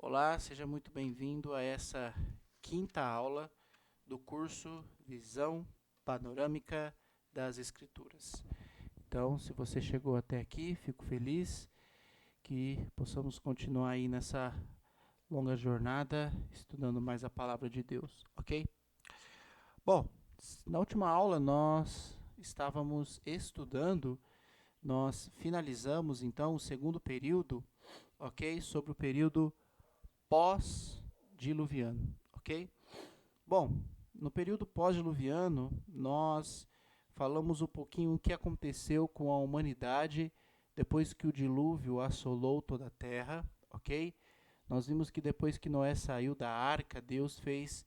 Olá, seja muito bem-vindo a essa quinta aula do curso Visão Panorâmica das Escrituras. Então, se você chegou até aqui, fico feliz que possamos continuar aí nessa longa jornada, estudando mais a Palavra de Deus, ok? Bom, na última aula nós estávamos estudando, nós finalizamos então o segundo período, ok? Sobre o período pós-diluviano, ok? Bom, no período pós-diluviano, nós falamos um pouquinho o que aconteceu com a humanidade depois que o dilúvio assolou toda a terra, ok? Nós vimos que depois que Noé saiu da arca, Deus fez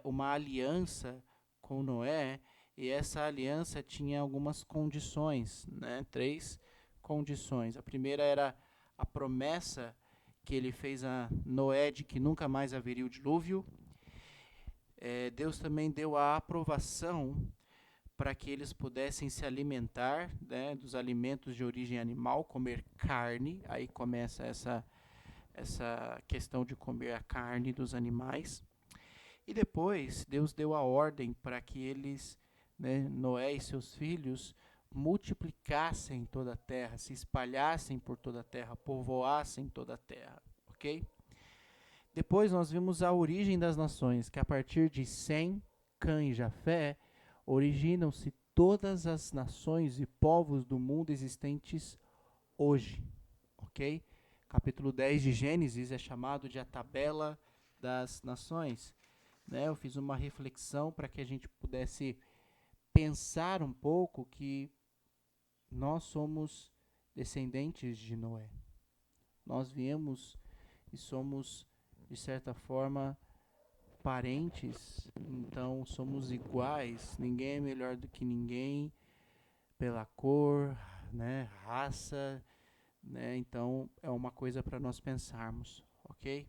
uma aliança com Noé, e essa aliança tinha algumas condições, né? 3 condições. A primeira era a promessa que ele fez a Noé de que nunca mais haveria o dilúvio. Deus também deu a aprovação para que eles pudessem se alimentar, né, dos alimentos de origem animal, comer carne. Aí começa essa questão de comer a carne dos animais. E depois Deus deu a ordem para que eles, né, Noé e seus filhos, multiplicassem toda a terra, se espalhassem por toda a terra, povoassem toda a terra, ok? Depois nós vimos a origem das nações, que a partir de Sem, Cã e Jafé, originam-se todas as nações e povos do mundo existentes hoje, ok? Capítulo 10 de Gênesis é chamado de a tabela das nações. Né? Eu fiz uma reflexão para que a gente pudesse pensar um pouco que nós somos descendentes de Noé. Nós viemos e somos, de certa forma, parentes, então somos iguais, ninguém é melhor do que ninguém pela cor, né, raça, né? Então é uma coisa para nós pensarmos, ok?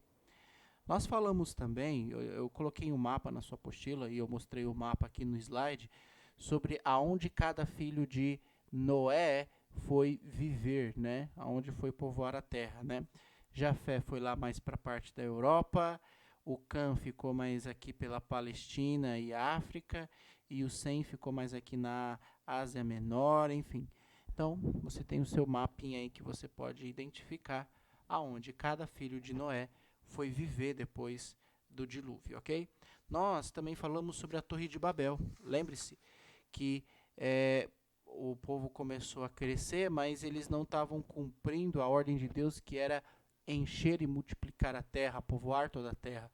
Nós falamos também, eu coloquei um mapa na sua apostila e eu mostrei o mapa aqui no slide, sobre aonde cada filho de Noé foi viver, né? Aonde foi povoar a terra, né? Jafé foi lá mais para a parte da Europa, o Cã ficou mais aqui pela Palestina e África, e o Sem ficou mais aqui na Ásia Menor, enfim. Então, você tem o seu mapinha aí que você pode identificar aonde cada filho de Noé foi viver depois do dilúvio, ok? Nós também falamos sobre a Torre de Babel. Lembre-se que o povo começou a crescer, mas eles não estavam cumprindo a ordem de Deus, que era encher e multiplicar a terra, povoar toda a terra.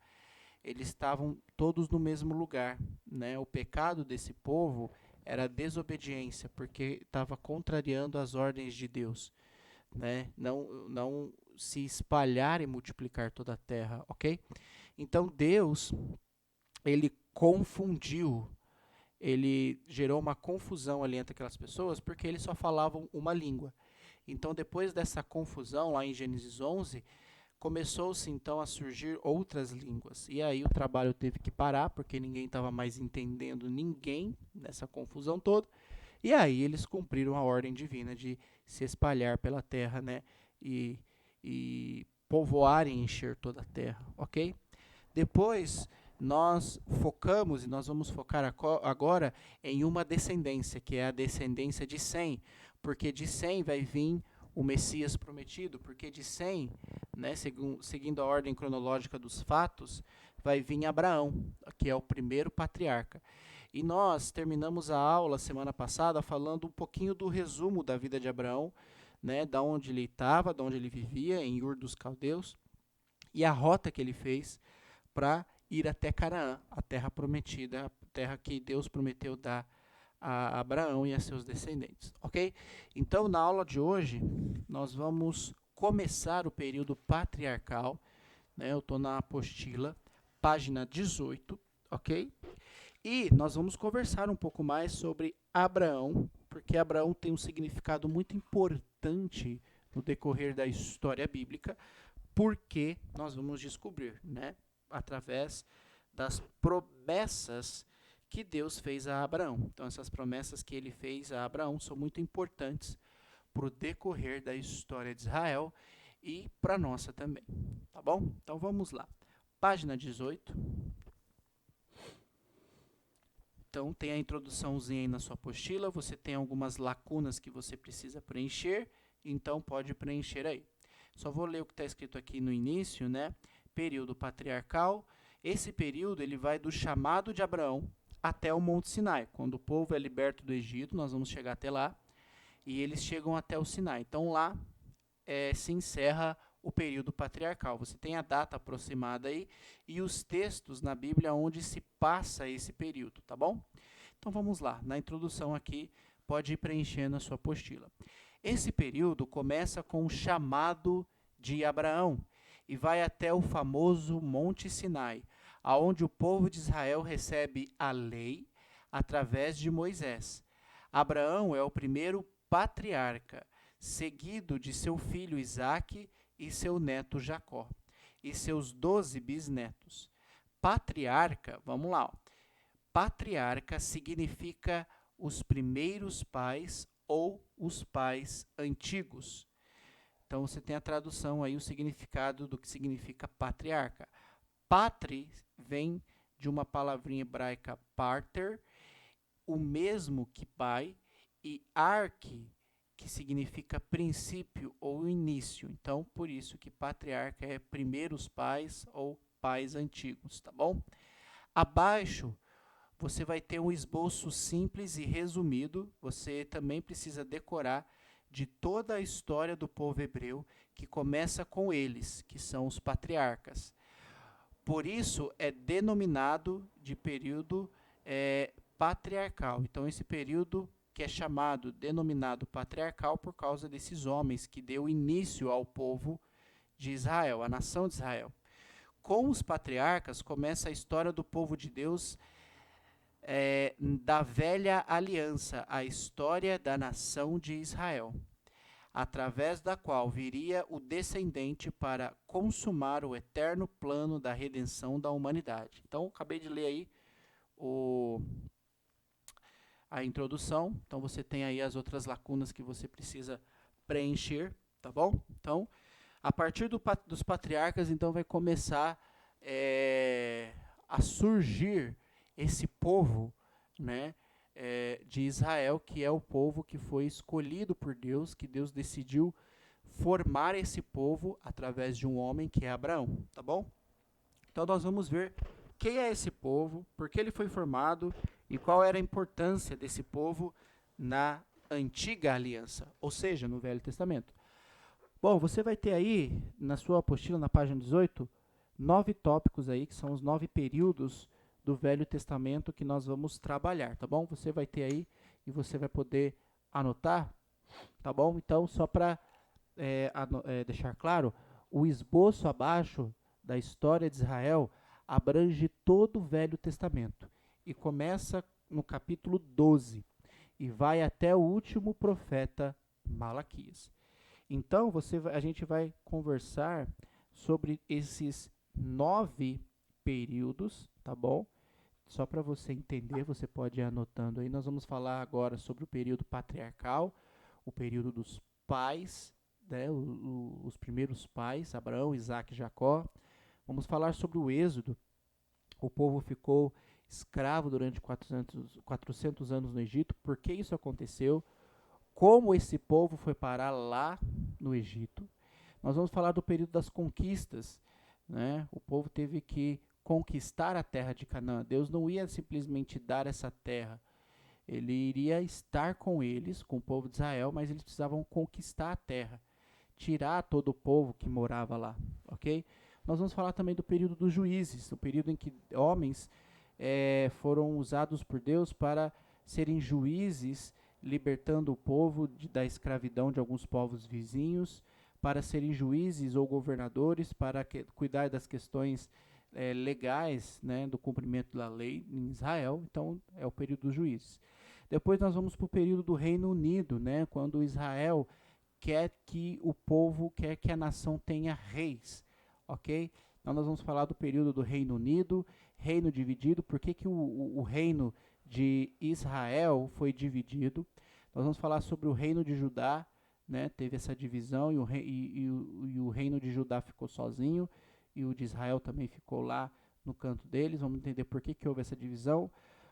Eles estavam todos no mesmo lugar, né? O pecado desse povo era a desobediência, porque estava contrariando as ordens de Deus, né? Não se espalhar e multiplicar toda a terra, ok? Então Deus, ele confundiu, ele gerou uma confusão ali entre aquelas pessoas, porque eles só falavam uma língua. Então depois dessa confusão, lá em Gênesis 11, começou-se então a surgir outras línguas. E aí o trabalho teve que parar, porque ninguém estava mais entendendo ninguém nessa confusão toda. E aí eles cumpriram a ordem divina de se espalhar pela terra, né? E povoar e encher toda a terra, ok? Depois nós focamos, e nós vamos focar agora em uma descendência, que é a descendência de Sem, porque de Sem vai vir o Messias prometido, porque de Sem, né, seguindo a ordem cronológica dos fatos, vai vir Abraão, que é o primeiro patriarca. E nós terminamos a aula semana passada falando um pouquinho do resumo da vida de Abraão, né, da onde ele estava, da onde ele vivia, em Ur dos Caldeus, e a rota que ele fez para ir até Canaã, a terra prometida, a terra que Deus prometeu dar a Abraão e a seus descendentes, ok? Então, na aula de hoje, nós vamos começar o período patriarcal, né? Eu estou na apostila, página 18, ok? E nós vamos conversar um pouco mais sobre Abraão, porque Abraão tem um significado muito importante no decorrer da história bíblica, porque nós vamos descobrir, né, através das promessas que Deus fez a Abraão. Então, essas promessas que ele fez a Abraão são muito importantes para o decorrer da história de Israel e para a nossa também. tá bom? Então vamos lá. Página 18. Então tem a introduçãozinha aí na sua apostila, você tem algumas lacunas que você precisa preencher, então pode preencher aí. Só vou ler o que está escrito aqui no início, né? Período patriarcal. Esse período ele vai do chamado de Abraão até o Monte Sinai. Quando o povo é liberto do Egito, nós vamos chegar até lá, e eles chegam até o Sinai. Então lá se encerra o período patriarcal. Você tem a data aproximada aí e os textos na Bíblia onde se passa esse período, tá bom? Então vamos lá, na introdução aqui, pode ir preenchendo a sua apostila. Esse período começa com o chamado de Abraão e vai até o famoso Monte Sinai, aonde o povo de Israel recebe a lei através de Moisés. Abraão é o primeiro patriarca, seguido de seu filho Isaque e seu neto Jacó, e seus 12 bisnetos. Patriarca, vamos lá, ó. Patriarca significa os primeiros pais ou os pais antigos. Então você tem a tradução aí, o significado do que significa patriarca. Patri vem de uma palavrinha hebraica pater, o mesmo que pai, e arque, que significa princípio ou início. Então, por isso que patriarca é primeiros pais ou pais antigos, tá bom? Abaixo, você vai ter um esboço simples e resumido. Você também precisa decorar de toda a história do povo hebreu, que começa com eles, que são os patriarcas. Por isso, é denominado de período patriarcal. Então, esse período que é chamado, denominado patriarcal por causa desses homens que deu início ao povo de Israel, a nação de Israel. Com os patriarcas começa a história do povo de Deus da velha aliança, a história da nação de Israel, através da qual viria o descendente para consumar o eterno plano da redenção da humanidade. Então, acabei de ler aí a introdução, então você tem aí as outras lacunas que você precisa preencher, tá bom? Então, a partir dos patriarcas, então vai começar a surgir esse povo, né, de Israel, que é o povo que foi escolhido por Deus, que Deus decidiu formar esse povo através de um homem que é Abraão, tá bom? Então nós vamos ver quem é esse povo, por que ele foi formado e qual era a importância desse povo na antiga aliança, ou seja, no Velho Testamento. Bom, você vai ter aí, na sua apostila, na página 18, 9 tópicos aí, que são os 9 períodos do Velho Testamento que nós vamos trabalhar, tá bom? Você vai ter aí e você vai poder anotar, tá bom? Então, só para deixar claro, o esboço abaixo da história de Israel abrange todo o Velho Testamento e começa no capítulo 12 e vai até o último profeta Malaquias. Então, a gente vai conversar sobre esses 9 períodos, tá bom? Só para você entender, você pode ir anotando aí. Nós vamos falar agora sobre o período patriarcal, o período dos pais, né, os primeiros pais, Abraão, Isaque e Jacó. Vamos falar sobre o Êxodo. O povo ficou escravo durante 400 anos no Egito. Por que isso aconteceu? Como esse povo foi parar lá no Egito. Nós vamos falar do período das conquistas, né? O povo teve que conquistar a terra de Canaã. Deus não ia simplesmente dar essa terra. Ele iria estar com eles, com o povo de Israel, mas eles precisavam conquistar a terra, tirar todo o povo que morava lá, ok? Nós vamos falar também do período dos juízes, o período em que homens foram usados por Deus para serem juízes, libertando o povo da escravidão de alguns povos vizinhos, para serem juízes ou governadores, para cuidar das questões legais, né, do cumprimento da lei em Israel. Então, é o período dos juízes. Depois nós vamos para o período do Reino Unido, né, quando Israel quer que o povo, quer que a nação tenha reis, ok? Então nós vamos falar do período do Reino Unido, reino dividido, por que o reino de Israel foi dividido. Nós vamos falar sobre o reino de Judá, né? Teve essa divisão e o reino de Judá ficou sozinho e o de Israel também ficou lá no canto deles. Vamos entender por que houve essa divisão.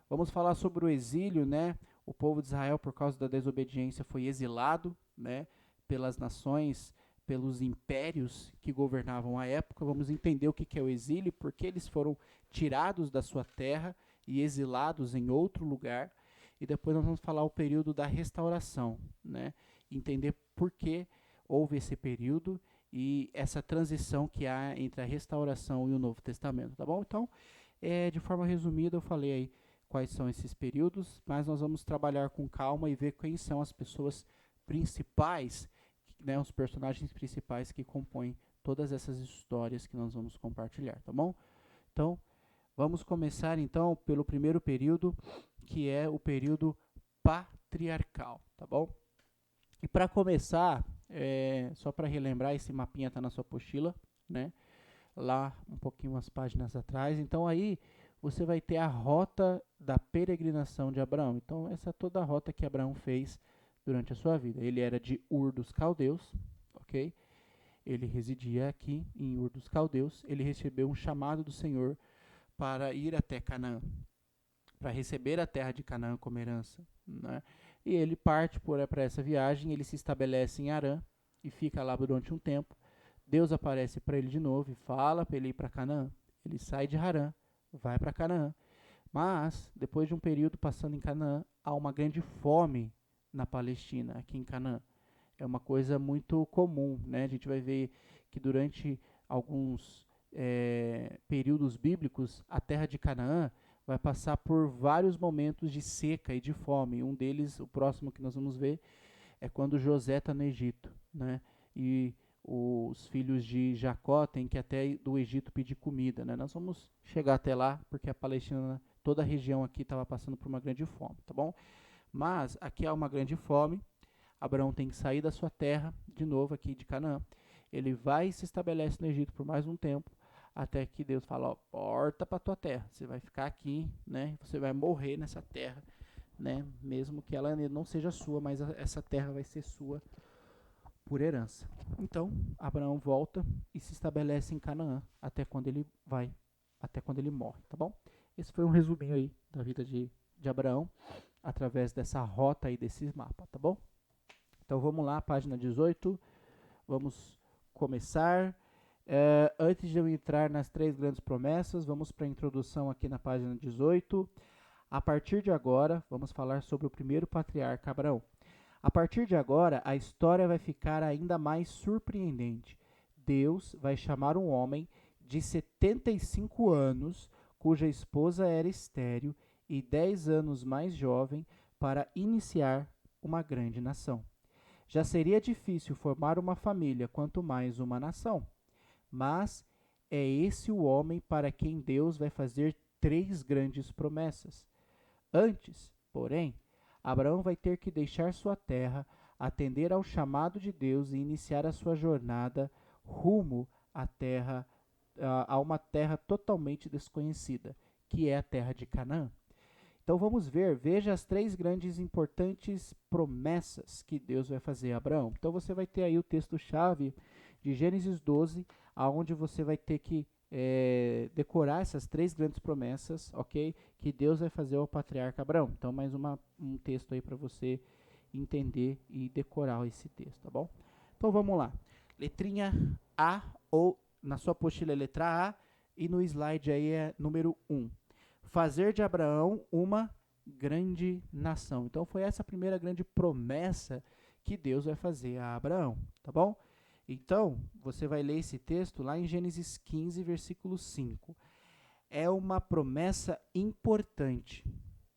Vamos falar sobre o exílio, né? O povo de Israel, por causa da desobediência, foi exilado, né? Pelas nações, pelos impérios que governavam a época. Vamos entender o que é o exílio, porque eles foram tirados da sua terra e exilados em outro lugar. E depois nós vamos falar o período da restauração, né? Entender por que houve esse período e essa transição que há entre a restauração e o Novo Testamento, tá bom? Então, de forma resumida, eu falei aí quais são esses períodos, mas nós vamos trabalhar com calma e ver quem são as pessoas principais, né, os personagens principais que compõem todas essas histórias que nós vamos compartilhar, tá bom? Então, vamos começar então pelo primeiro período, que é o período patriarcal, tá bom? E para começar, só para relembrar, esse mapinha está na sua apostila, né? Lá um pouquinho umas páginas atrás. Então aí você vai ter a rota da peregrinação de Abraão. Então essa é toda a rota que Abraão fez durante a sua vida. Ele era de Ur dos Caldeus, ok? Ele residia aqui em Ur dos Caldeus. Ele recebeu um chamado do Senhor para ir até Canaã, para receber a terra de Canaã como herança, né? E ele parte para essa viagem, ele se estabelece em Harã e fica lá durante um tempo. Deus aparece para ele de novo e fala para ele ir para Canaã. Ele sai de Harã, vai para Canaã. Mas, depois de um período passando em Canaã, há uma grande fome na Palestina, aqui em Canaã. É uma coisa muito comum, né? A gente vai ver que durante alguns períodos bíblicos, a terra de Canaã vai passar por vários momentos de seca e de fome. Um deles, o próximo que nós vamos ver, é quando José está no Egito, né? E os filhos de Jacó têm que até do Egito pedir comida, né? Nós vamos chegar até lá, porque a Palestina, toda a região aqui estava passando por uma grande fome, tá bom? Mas aqui há uma grande fome. Abraão tem que sair da sua terra, de novo aqui de Canaã. Ele vai e se estabelece no Egito por mais um tempo, até que Deus fala, ó, volta para tua terra, você vai ficar aqui, né? Você vai morrer nessa terra, né? Mesmo que ela não seja sua, mas essa terra vai ser sua por herança. Então, Abraão volta e se estabelece em Canaã até quando ele morre, tá bom? Esse foi um resuminho aí da vida de Abraão, através dessa rota aí, desse mapa, tá bom? Então vamos lá, página 18, vamos começar. Antes de eu entrar nas 3 grandes promessas, vamos para a introdução aqui na página 18. A partir de agora, vamos falar sobre o primeiro patriarca Abraão. A partir de agora, a história vai ficar ainda mais surpreendente. Deus vai chamar um homem de 75 anos, cuja esposa era estéril e 10 anos mais jovem, para iniciar uma grande nação. Já seria difícil formar uma família, quanto mais uma nação. Mas é esse o homem para quem Deus vai fazer 3 grandes promessas. Antes, porém, Abraão vai ter que deixar sua terra, atender ao chamado de Deus e iniciar a sua jornada rumo a uma terra totalmente desconhecida, que é a terra de Canaã. Então vamos veja as 3 grandes e importantes promessas que Deus vai fazer a Abraão. Então você vai ter aí o texto-chave de Gênesis 12, aonde você vai ter que decorar essas 3 grandes promessas, ok? Que Deus vai fazer ao patriarca Abraão. Então mais um texto aí para você entender e decorar esse texto, tá bom? Então vamos lá. Letrinha A, ou na sua apostila é letra A, e no slide aí é número 1. Fazer de Abraão uma grande nação. Então foi essa a primeira grande promessa que Deus vai fazer a Abraão, tá bom? Então, você vai ler esse texto lá em Gênesis 15, versículo 5. É uma promessa importante,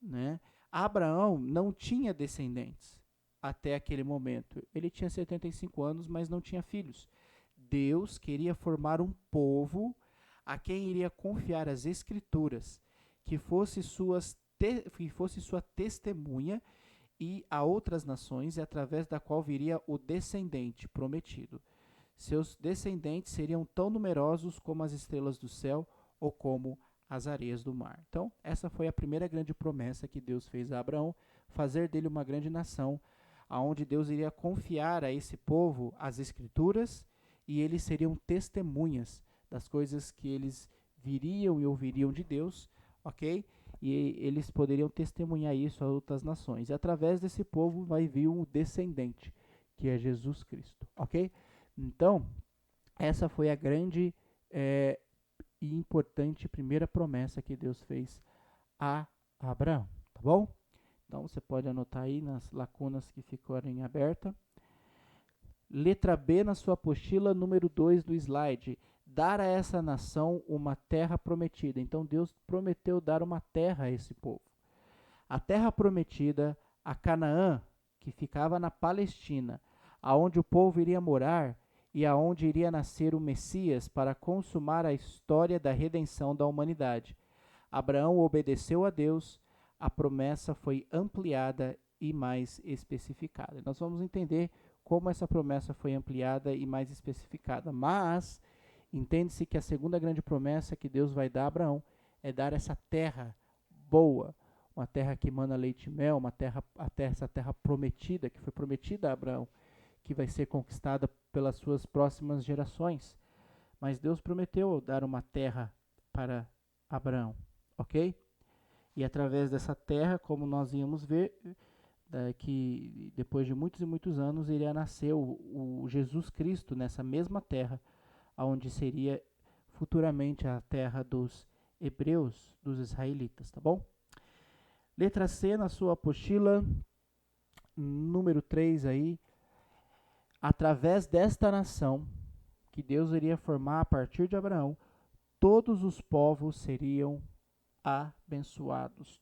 né? Abraão não tinha descendentes até aquele momento. Ele tinha 75 anos, mas não tinha filhos. Deus queria formar um povo a quem iria confiar as escrituras, que fosse sua testemunha e a outras nações, e através da qual viria o descendente prometido. Seus descendentes seriam tão numerosos como as estrelas do céu ou como as areias do mar. Então, essa foi a primeira grande promessa que Deus fez a Abraão, fazer dele uma grande nação, aonde Deus iria confiar a esse povo as Escrituras e eles seriam testemunhas das coisas que eles viriam e ouviriam de Deus, ok? E eles poderiam testemunhar isso a outras nações. E através desse povo vai vir um descendente, que é Jesus Cristo, ok? Então, essa foi a grande e importante primeira promessa que Deus fez a Abraão, tá bom? Então você pode anotar aí nas lacunas que ficarem abertas. Letra B na sua apostila, número 2 do slide. Dar a essa nação uma terra prometida. Então Deus prometeu dar uma terra a esse povo. A terra prometida, a Canaã, que ficava na Palestina, aonde o povo iria morar e aonde iria nascer o Messias para consumar a história da redenção da humanidade. Abraão obedeceu a Deus, a promessa foi ampliada e mais especificada. Nós vamos entender como essa promessa foi ampliada e mais especificada, mas entende-se que a segunda grande promessa que Deus vai dar a Abraão é dar essa terra boa, uma terra que emana leite e mel, essa terra prometida, que foi prometida a Abraão, que vai ser conquistada pelas suas próximas gerações. Mas Deus prometeu dar uma terra para Abraão, ok? E através dessa terra, como nós íamos ver, que depois de muitos e muitos anos iria nascer o Jesus Cristo nessa mesma terra, onde seria futuramente a terra dos hebreus, dos israelitas, tá bom? Letra C na sua apostila, número 3 aí. Através desta nação que Deus iria formar a partir de Abraão, todos os povos seriam abençoados.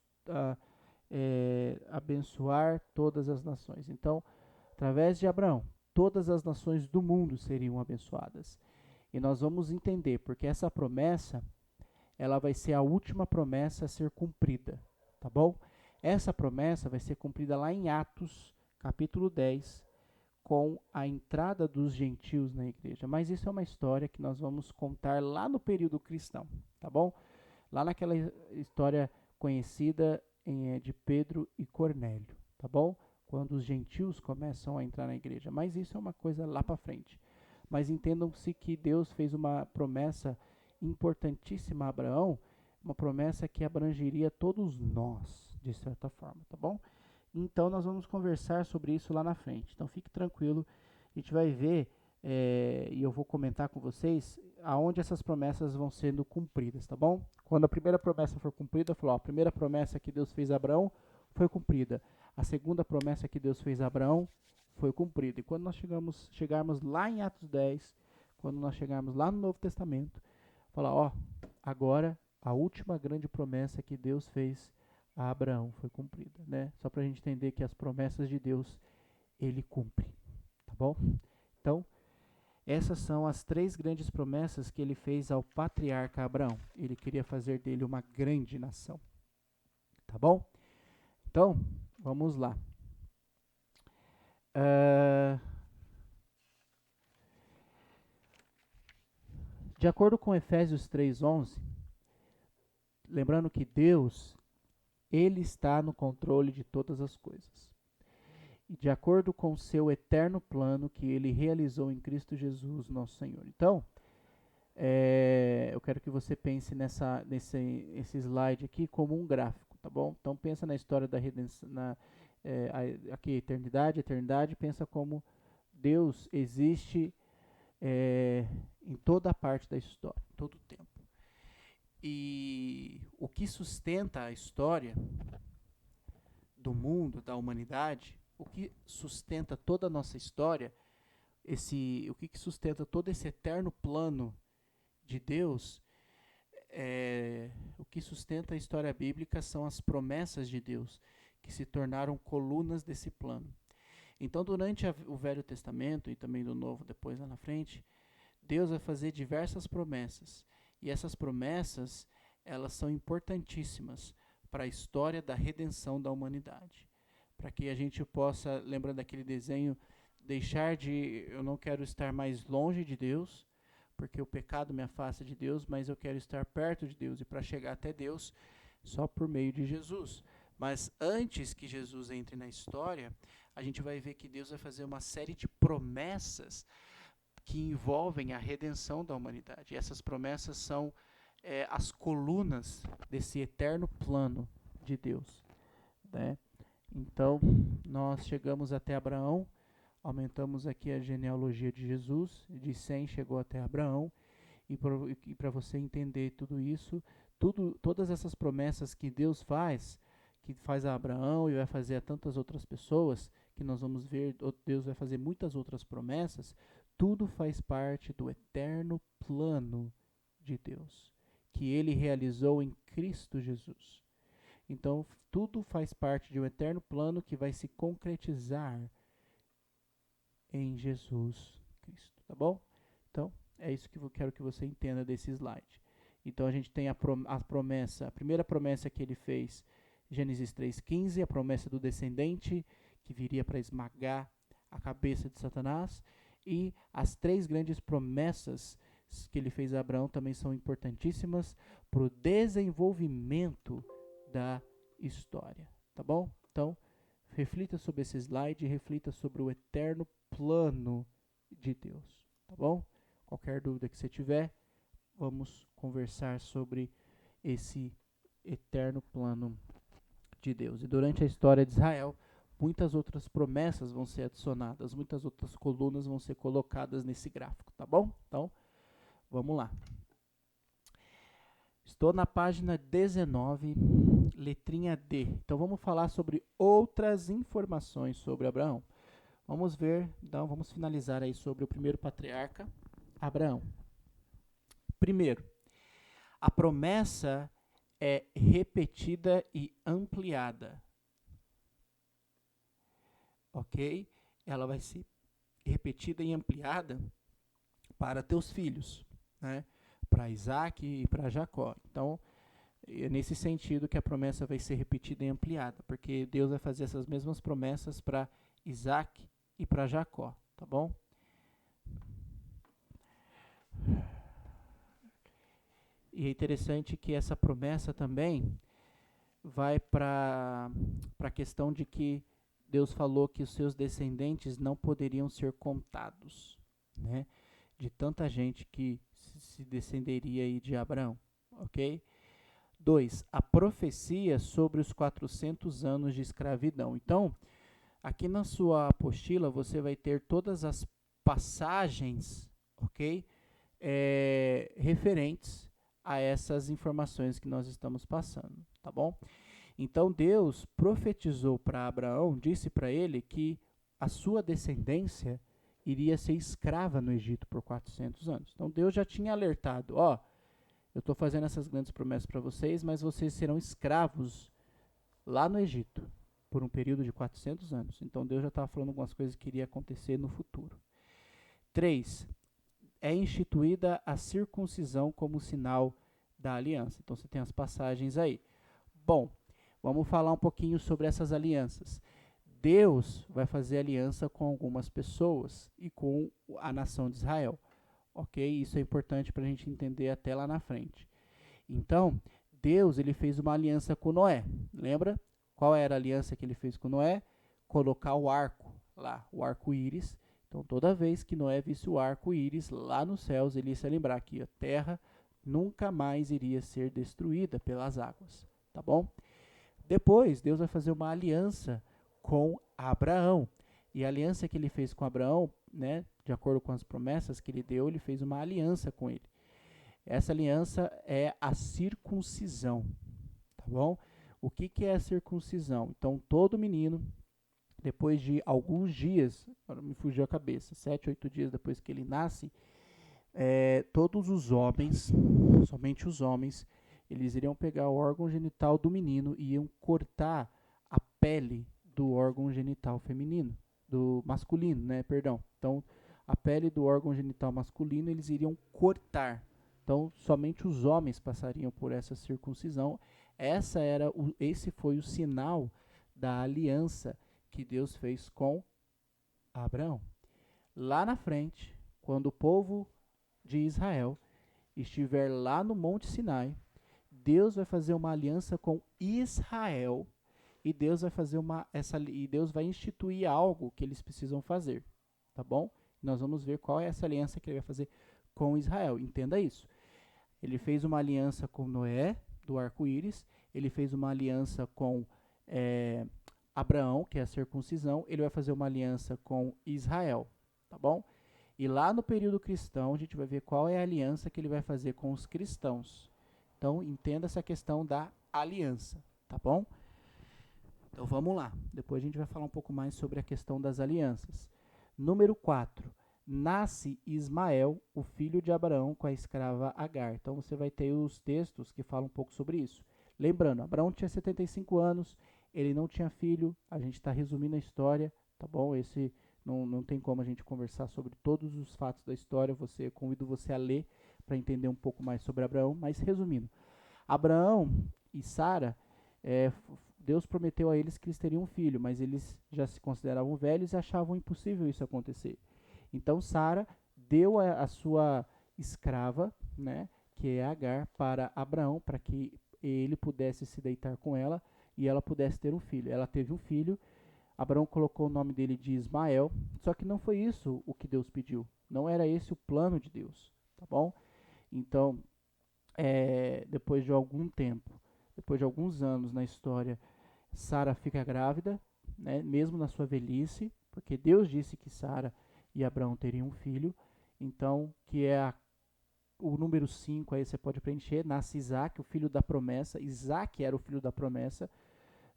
Abençoar todas as nações. Então, através de Abraão, todas as nações do mundo seriam abençoadas. E nós vamos entender, porque essa promessa, ela vai ser a última promessa a ser cumprida, tá bom? Essa promessa vai ser cumprida lá em Atos, capítulo 10, com a entrada dos gentios na igreja. Mas isso é uma história que nós vamos contar lá no período cristão, tá bom? Lá naquela história conhecida de Pedro e Cornélio, tá bom? Quando os gentios começam a entrar na igreja. Mas isso é uma coisa lá para frente. Mas entendam-se que Deus fez uma promessa importantíssima a Abraão, uma promessa que abrangeria todos nós, de certa forma, tá bom? Então nós vamos conversar sobre isso lá na frente. Então fique tranquilo, a gente vai ver e eu vou comentar com vocês aonde essas promessas vão sendo cumpridas, tá bom? Quando a primeira promessa for cumprida, falou, a primeira promessa que Deus fez a Abraão foi cumprida. A segunda promessa que Deus fez a Abraão foi cumprida. E quando nós chegarmos lá em Atos 10, quando nós chegarmos lá no Novo Testamento, falar, agora a última grande promessa que Deus fez a Abraão foi cumprida, né? Só para a gente entender que as promessas de Deus, ele cumpre, tá bom? Então, essas são as 3 grandes promessas que ele fez ao patriarca Abraão. Ele queria fazer dele uma grande nação, tá bom? Então, vamos lá. De acordo com Efésios 3:11, lembrando que Deus, ele está no controle de todas as coisas. E de acordo com o seu eterno plano que ele realizou em Cristo Jesus, nosso Senhor. Então, eu quero que você pense nesse slide aqui como um gráfico, tá bom? Então, pensa na história da redenção, aqui, eternidade, pensa como Deus existe em toda a parte da história, todo o tempo. E o que sustenta a história do mundo, da humanidade, o que sustenta toda a nossa história, o que sustenta todo esse eterno plano de Deus, o que sustenta a história bíblica são as promessas de Deus, que se tornaram colunas desse plano. Então, durante o Velho Testamento e também do Novo, depois lá na frente, Deus vai fazer diversas promessas. E essas promessas, elas são importantíssimas para a história da redenção da humanidade. Para que a gente possa, lembrando daquele desenho, eu não quero estar mais longe de Deus, porque o pecado me afasta de Deus, mas eu quero estar perto de Deus. E para chegar até Deus, só por meio de Jesus. Mas antes que Jesus entre na história, a gente vai ver que Deus vai fazer uma série de promessas que envolvem a redenção da humanidade. E essas promessas são as colunas desse eterno plano de Deus, né? Então, nós chegamos até Abraão, aumentamos aqui a genealogia de Jesus, de Sem chegou até Abraão, e para você entender tudo isso, todas essas promessas que Deus faz, que faz a Abraão e vai fazer a tantas outras pessoas, que nós vamos ver, Deus vai fazer muitas outras promessas, tudo faz parte do eterno plano de Deus, que ele realizou em Cristo Jesus. Então, tudo faz parte de um eterno plano que vai se concretizar em Jesus Cristo, tá bom? Então, é isso que eu quero que você entenda desse slide. Então, a gente tem a promessa, a primeira promessa que ele fez, Gênesis 3,15, a promessa do descendente que viria para esmagar a cabeça de Satanás, e as três grandes promessas que ele fez a Abraão também são importantíssimas para o desenvolvimento da história, tá bom? Então, reflita sobre esse slide e reflita sobre o eterno plano de Deus, tá bom? Qualquer dúvida que você tiver, vamos conversar sobre esse eterno plano de Deus. E durante a história de Israel, muitas outras promessas vão ser adicionadas, muitas outras colunas vão ser colocadas nesse gráfico, tá bom? Então, vamos lá. Estou na página 19, letrinha D. Então, vamos falar sobre outras informações sobre Abraão. Vamos ver, então, vamos finalizar aí sobre o primeiro patriarca, Abraão. Primeiro, a promessa é repetida e ampliada. Ok? Ela vai ser repetida e ampliada para teus filhos, né? Para Isaac e para Jacó. Então, é nesse sentido que a promessa vai ser repetida e ampliada, porque Deus vai fazer essas mesmas promessas para Isaac e para Jacó, tá bom? E é interessante que essa promessa também vai para a questão de que Deus falou que os seus descendentes não poderiam ser contados, né? De tanta gente que se descenderia aí de Abraão, ok? 2. A profecia sobre os 400 anos de escravidão. Então, aqui na sua apostila você vai ter todas as passagens, ok? Referentes a essas informações que nós estamos passando, tá bom? Então Deus profetizou para Abraão, disse para ele que a sua descendência iria ser escrava no Egito por 400 anos. Então Deus já tinha alertado, ó, eu estou fazendo essas grandes promessas para vocês, mas vocês serão escravos lá no Egito por um período de 400 anos. Então Deus já estava falando algumas coisas que iria acontecer no futuro. 3. É instituída a circuncisão como sinal da aliança. Então você tem as passagens aí. Bom, vamos falar um pouquinho sobre essas alianças. Deus vai fazer aliança com algumas pessoas e com a nação de Israel. Ok? Isso é importante para a gente entender até lá na frente. Então, Deus ele fez uma aliança com Noé. Lembra? Qual era a aliança que ele fez com Noé? Colocar o arco lá, o arco-íris. Então, toda vez que Noé visse o arco-íris lá nos céus, ele ia se lembrar que a terra nunca mais iria ser destruída pelas águas. Tá bom? Depois, Deus vai fazer uma aliança com Abraão. E a aliança que ele fez com Abraão, né, de acordo com as promessas que ele deu, ele fez uma aliança com ele. Essa aliança é a circuncisão, tá bom? O que é a circuncisão? Então, todo menino, depois de alguns dias, agora me fugiu a cabeça, 7, 8 dias depois que ele nasce, todos os homens, somente os homens, eles iriam pegar o órgão genital do menino e iam cortar a pele do órgão genital feminino, do masculino, né, perdão. Então, a pele do órgão genital masculino eles iriam cortar. Então, somente os homens passariam por essa circuncisão. Esse foi o sinal da aliança que Deus fez com Abraão. Lá na frente, quando o povo de Israel estiver lá no Monte Sinai, Deus vai fazer uma aliança com Israel e Deus vai fazer e Deus vai instituir algo que eles precisam fazer, tá bom? Nós vamos ver qual é essa aliança que ele vai fazer com Israel. Entenda isso. Ele fez uma aliança com Noé, do arco-íris, ele fez uma aliança com Abraão, que é a circuncisão, ele vai fazer uma aliança com Israel, tá bom? E lá no período cristão, a gente vai ver qual é a aliança que ele vai fazer com os cristãos. Então, entenda essa questão da aliança, tá bom? Então, vamos lá. Depois a gente vai falar um pouco mais sobre a questão das alianças. Número 4. Nasce Ismael, o filho de Abraão, com a escrava Agar. Então, você vai ter os textos que falam um pouco sobre isso. Lembrando, Abraão tinha 75 anos, ele não tinha filho, a gente está resumindo a história, tá bom? Esse não tem como a gente conversar sobre todos os fatos da história, convido você a ler para entender um pouco mais sobre Abraão, mas resumindo, Abraão e Sara, Deus prometeu a eles que eles teriam um filho, mas eles já se consideravam velhos e achavam impossível isso acontecer. Então Sara deu a sua escrava, né, que é Agar, para Abraão, para que ele pudesse se deitar com ela e ela pudesse ter um filho. Ela teve um filho, Abraão colocou o nome dele de Ismael, só que não foi isso o que Deus pediu. Não era esse o plano de Deus, tá bom? Então, depois de algum tempo, depois de alguns anos na história, Sara fica grávida, né, mesmo na sua velhice, porque Deus disse que Sara e Abraão teriam um filho, então, que é o número 5, aí você pode preencher, nasce Isaac, o filho da promessa. Isaac era o filho da promessa,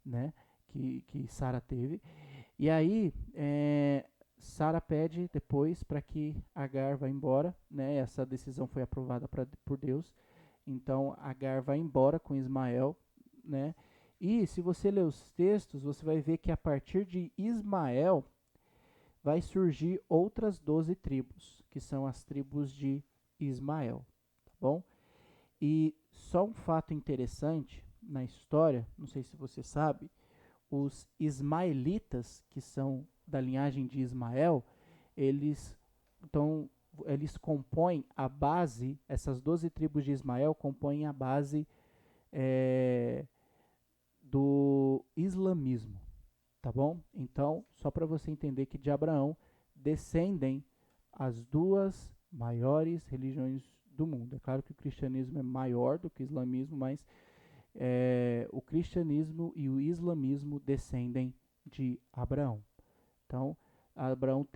né, que Sara teve. E aí, Sara pede depois para que Agar vá embora, né, essa decisão foi aprovada por Deus, então Agar vai embora com Ismael, né, e se você ler os textos, você vai ver que a partir de Ismael vai surgir outras 12 tribos, que são as tribos de Ismael, tá bom? E só um fato interessante na história, não sei se você sabe, os ismaelitas, que são da linhagem de Ismael, eles compõem a base, essas 12 tribos de Ismael compõem a base do islamismo, tá bom? Então, só para você entender que de Abraão descendem as duas maiores religiões do mundo. É claro que o cristianismo é maior do que o islamismo, mas o cristianismo e o islamismo descendem de Abraão. Então, Abraão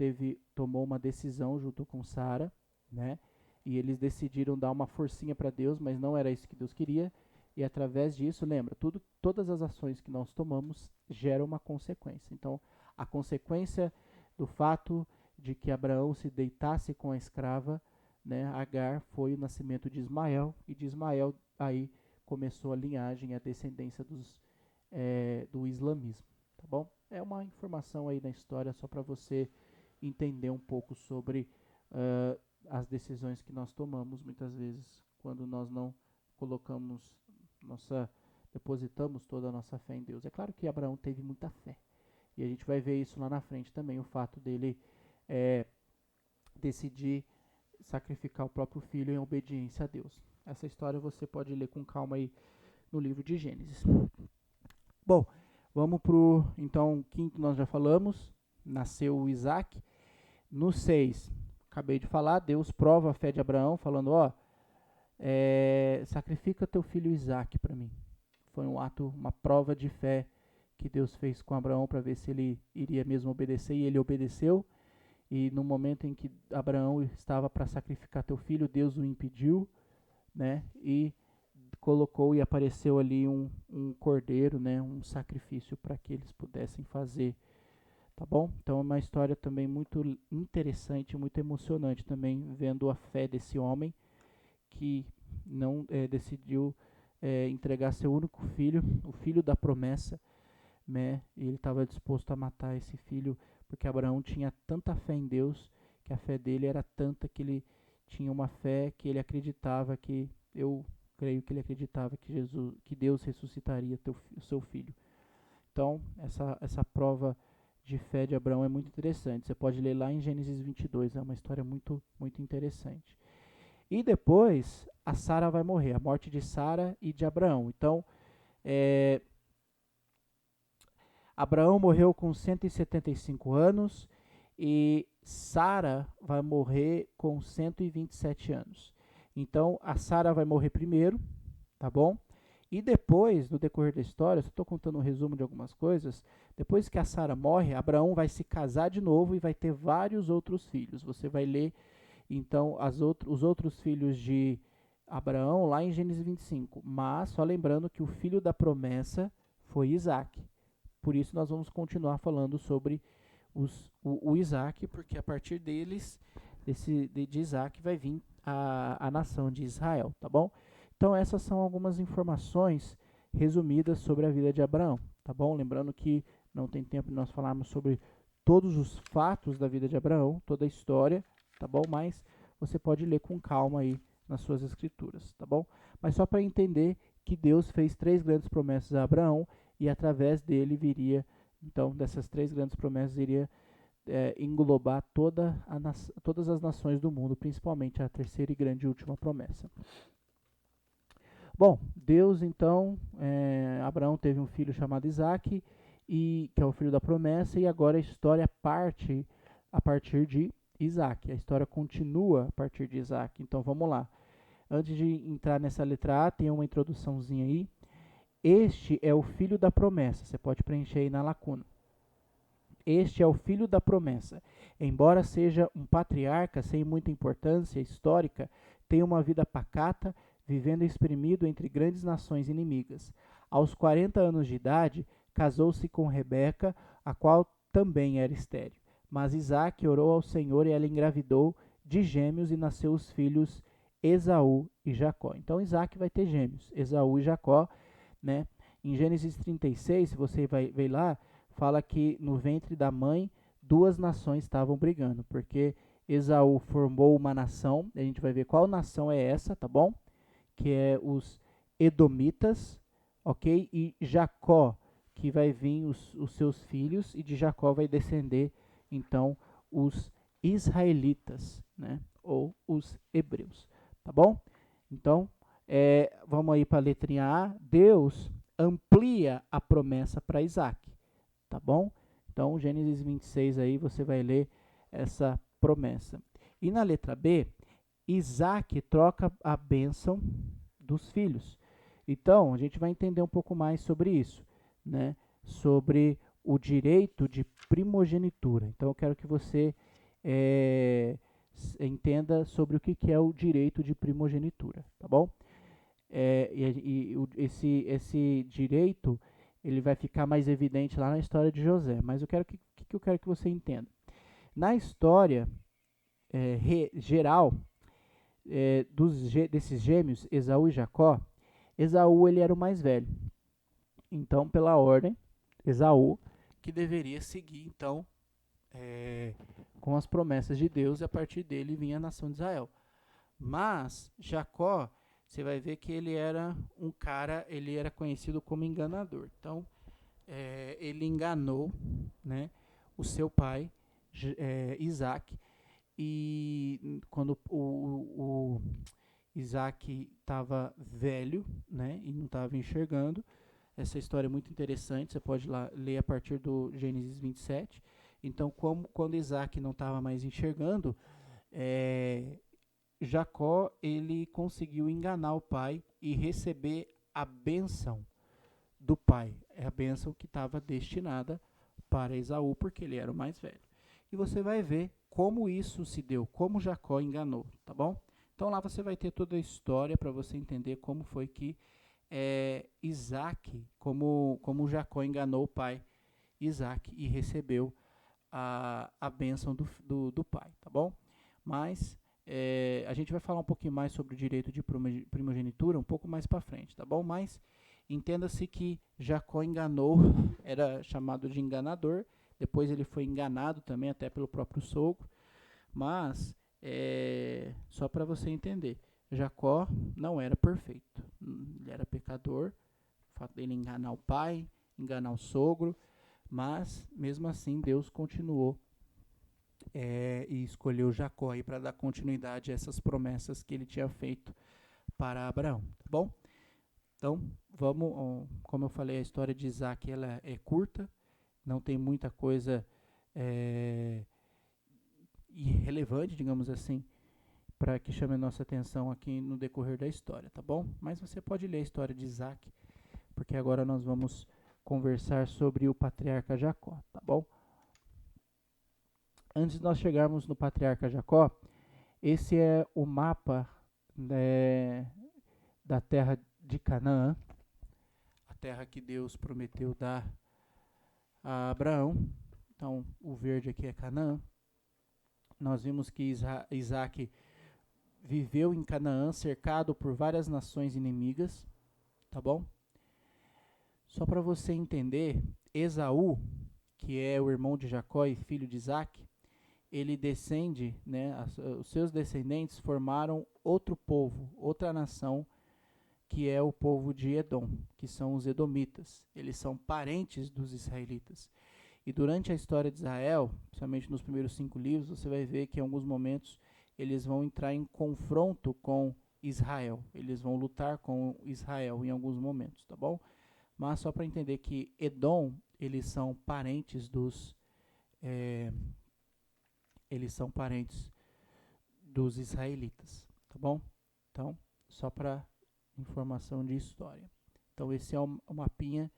tomou uma decisão junto com Sara, né? E eles decidiram dar uma forcinha para Deus, mas não era isso que Deus queria. E através disso, lembra, todas as ações que nós tomamos geram uma consequência. Então, a consequência do fato de que Abraão se deitasse com a escrava, né, Agar, foi o nascimento de Ismael, e de Ismael aí começou a linhagem, a descendência do islamismo, tá bom? É uma informação aí na história só para você entender um pouco sobre as decisões que nós tomamos muitas vezes quando nós não depositamos toda a nossa fé em Deus. É claro que Abraão teve muita fé, e a gente vai ver isso lá na frente também, o fato dele decidir sacrificar o próprio filho em obediência a Deus. Essa história você pode ler com calma aí no livro de Gênesis. Bom, vamos pro então quinto, nós já falamos, nasceu Isaac. No 6, acabei de falar, Deus prova a fé de Abraão, falando, sacrifica teu filho Isaac para mim. Foi uma prova de fé que Deus fez com Abraão para ver se ele iria mesmo obedecer, e ele obedeceu. E no momento em que Abraão estava para sacrificar teu filho, Deus o impediu, né? E colocou e apareceu ali um cordeiro, né? Um sacrifício para que eles pudessem fazer, tá bom? Então é uma história também muito interessante, muito emocionante também, vendo a fé desse homem que não decidiu entregar seu único filho, o filho da promessa, né? E ele estava disposto a matar esse filho, porque Abraão tinha tanta fé em Deus, que a fé dele era tanta que ele tinha uma fé que ele acreditava eu creio que ele acreditava que Deus ressuscitaria o seu filho. Então, essa prova de fé de Abraão é muito interessante. Você pode ler lá em Gênesis 22, é uma história muito, muito interessante. E depois, a Sara vai morrer, a morte de Sara e de Abraão. Então, Abraão morreu com 175 anos e Sara vai morrer com 127 anos. Então, a Sara vai morrer primeiro, tá bom? E depois, no decorrer da história, só estou contando um resumo de algumas coisas, depois que a Sara morre, Abraão vai se casar de novo e vai ter vários outros filhos. Você vai ler, então, os outros filhos de Abraão lá em Gênesis 25. Mas, só lembrando que o filho da promessa foi Isaac. Por isso, nós vamos continuar falando sobre o Isaac, porque a partir deles, de Isaac, vai vir a nação de Israel, tá bom? Então, essas são algumas informações resumidas sobre a vida de Abraão, tá bom? Lembrando que não tem tempo de nós falarmos sobre todos os fatos da vida de Abraão, toda a história, tá bom? Mas você pode ler com calma aí nas suas escrituras, tá bom? Mas só para entender que Deus fez 3 grandes promessas a Abraão e através dele viria, então, dessas 3 grandes promessas iria englobar todas as nações do mundo, principalmente a terceira e grande e última promessa. Bom, Deus então, Abraão teve um filho chamado Isaac, que é o filho da promessa, e agora a história parte a partir de Isaac. A história continua a partir de Isaac. Então vamos lá. Antes de entrar nessa letra A, tem uma introduçãozinha aí. Este é o filho da promessa. Você pode preencher aí na lacuna. Este é o filho da promessa. Embora seja um patriarca sem muita importância histórica, tem uma vida pacata, vivendo exprimido entre grandes nações inimigas. Aos 40 anos de idade, casou-se com Rebeca, a qual também era estéril. Mas Isaac orou ao Senhor e ela engravidou de gêmeos e nasceu os filhos Esaú e Jacó. Então Isaac vai ter gêmeos, Esaú e Jacó, né? Em Gênesis 36, se você vai ver lá, fala que no ventre da mãe 2 nações estavam brigando, porque Esaú formou uma nação, a gente vai ver qual nação é essa, tá bom? Que é os Edomitas, ok? E Jacó, que vai vir os seus filhos, e de Jacó vai descender, então, os israelitas, né? Ou os hebreus, tá bom? Então, vamos aí para a letrinha A. Deus amplia a promessa para Isaac, tá bom? Então, Gênesis 26 aí, você vai ler essa promessa. E na letra B, Isaac troca a bênção dos filhos. Então, a gente vai entender um pouco mais sobre isso, né? Sobre o direito de primogenitura. Então, eu quero que você entenda sobre o que é o direito de primogenitura, tá bom? Esse direito ele vai ficar mais evidente lá na história de José, mas eu quero que eu quero que você entenda. Na história geral, desses gêmeos, Esaú e Jacó, Esaú ele era o mais velho. Então, pela ordem, Esaú, que deveria seguir, então, com as promessas de Deus, e a partir dele vinha a nação de Israel. Mas, Jacó, você vai ver que ele era um cara, ele era conhecido como enganador. Então, ele enganou, né, o seu pai, Isaac, e quando o Isaac estava velho, né, e não estava enxergando, essa história é muito interessante, você pode lá ler a partir do Gênesis 27. Então, quando Isaac não estava mais enxergando, Jacó ele conseguiu enganar o pai e receber a bênção do pai. É a bênção que estava destinada para Esaú, porque ele era o mais velho. E você vai ver como isso se deu, como Jacó enganou, tá bom? Então lá você vai ter toda a história para você entender como foi que Isaac, como Jacó enganou o pai Isaac e recebeu a bênção do pai, tá bom? Mas a gente vai falar um pouquinho mais sobre o direito de primogenitura um pouco mais para frente, tá bom? Mas entenda-se que Jacó enganou, era chamado de enganador, depois ele foi enganado também até pelo próprio sogro, mas só para você entender, Jacó não era perfeito, ele era pecador, o fato dele enganar o pai, enganar o sogro, mas mesmo assim Deus continuou e escolheu Jacó para dar continuidade a essas promessas que ele tinha feito para Abraão, tá bom? Então, vamos, como eu falei, a história de Isaac ela é curta, não tem muita coisa irrelevante, digamos assim, para que chame a nossa atenção aqui no decorrer da história, tá bom? Mas você pode ler a história de Isaac, porque agora nós vamos conversar sobre o patriarca Jacó, tá bom? Antes de nós chegarmos no patriarca Jacó, esse é o mapa da terra de Canaã, a terra que Deus prometeu dar a Abraão. Então, o verde aqui é Canaã. Nós vimos que Isaac viveu em Canaã, cercado por várias nações inimigas, tá bom? Só para você entender, Esaú, que é o irmão de Jacó e filho de Isaac, ele descende, né, os seus descendentes formaram outro povo, outra nação, que é o povo de Edom, que são os edomitas. Eles são parentes dos israelitas. E durante a história de Israel, principalmente nos primeiros 5 livros, você vai ver que em alguns momentos eles vão entrar em confronto com Israel. Eles vão lutar com Israel em alguns momentos, tá bom? Mas só para entender que Edom, eles são parentes dos israelitas, tá bom? Então, só para informação de história. Então, esse é o mapinha,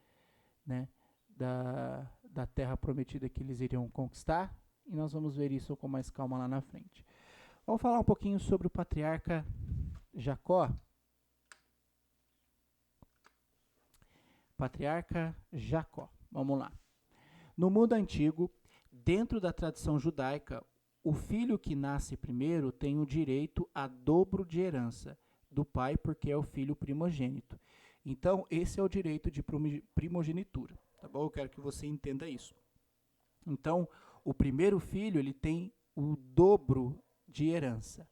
né, da terra prometida que eles iriam conquistar, e nós vamos ver isso com mais calma lá na frente. Vamos falar um pouquinho sobre o patriarca Jacó. Patriarca Jacó, vamos lá. No mundo antigo, dentro da tradição judaica, o filho que nasce primeiro tem o direito a dobro de herança do pai, porque é o filho primogênito. Então, esse é o direito de primogenitura, tá bom? Eu quero que você entenda isso. Então, o primeiro filho, ele tem o dobro de herança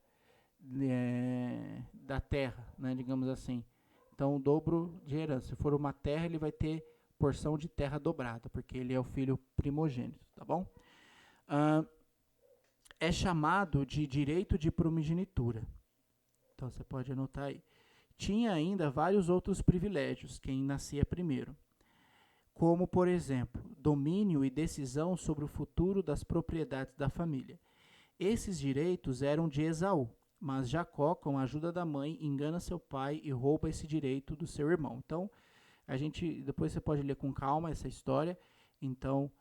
da terra, né, digamos assim. Então, o dobro de herança. Se for uma terra, ele vai ter porção de terra dobrada, porque ele é o filho primogênito, tá bom? É chamado de direito de primogenitura. Então, você pode anotar aí. Tinha ainda vários outros privilégios, quem nascia primeiro, como, por exemplo, domínio e decisão sobre o futuro das propriedades da família. Esses direitos eram de Esaú, mas Jacó, com a ajuda da mãe, engana seu pai e rouba esse direito do seu irmão. Então, depois você pode ler com calma essa história. Então,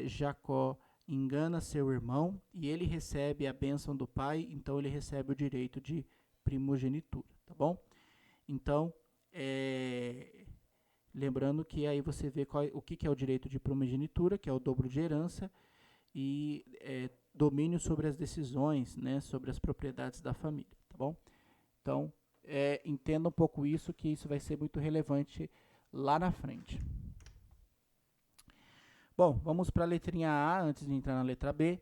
Jacó engana seu irmão e ele recebe a bênção do pai, então ele recebe o direito de primogenitura, tá bom? Então, lembrando que aí você vê o que é o direito de primogenitura, que é o dobro de herança, e domínio sobre as decisões, né, sobre as propriedades da família, tá bom? Então, entenda um pouco isso, que isso vai ser muito relevante lá na frente. Bom, vamos para a letrinha A, antes de entrar na letra B,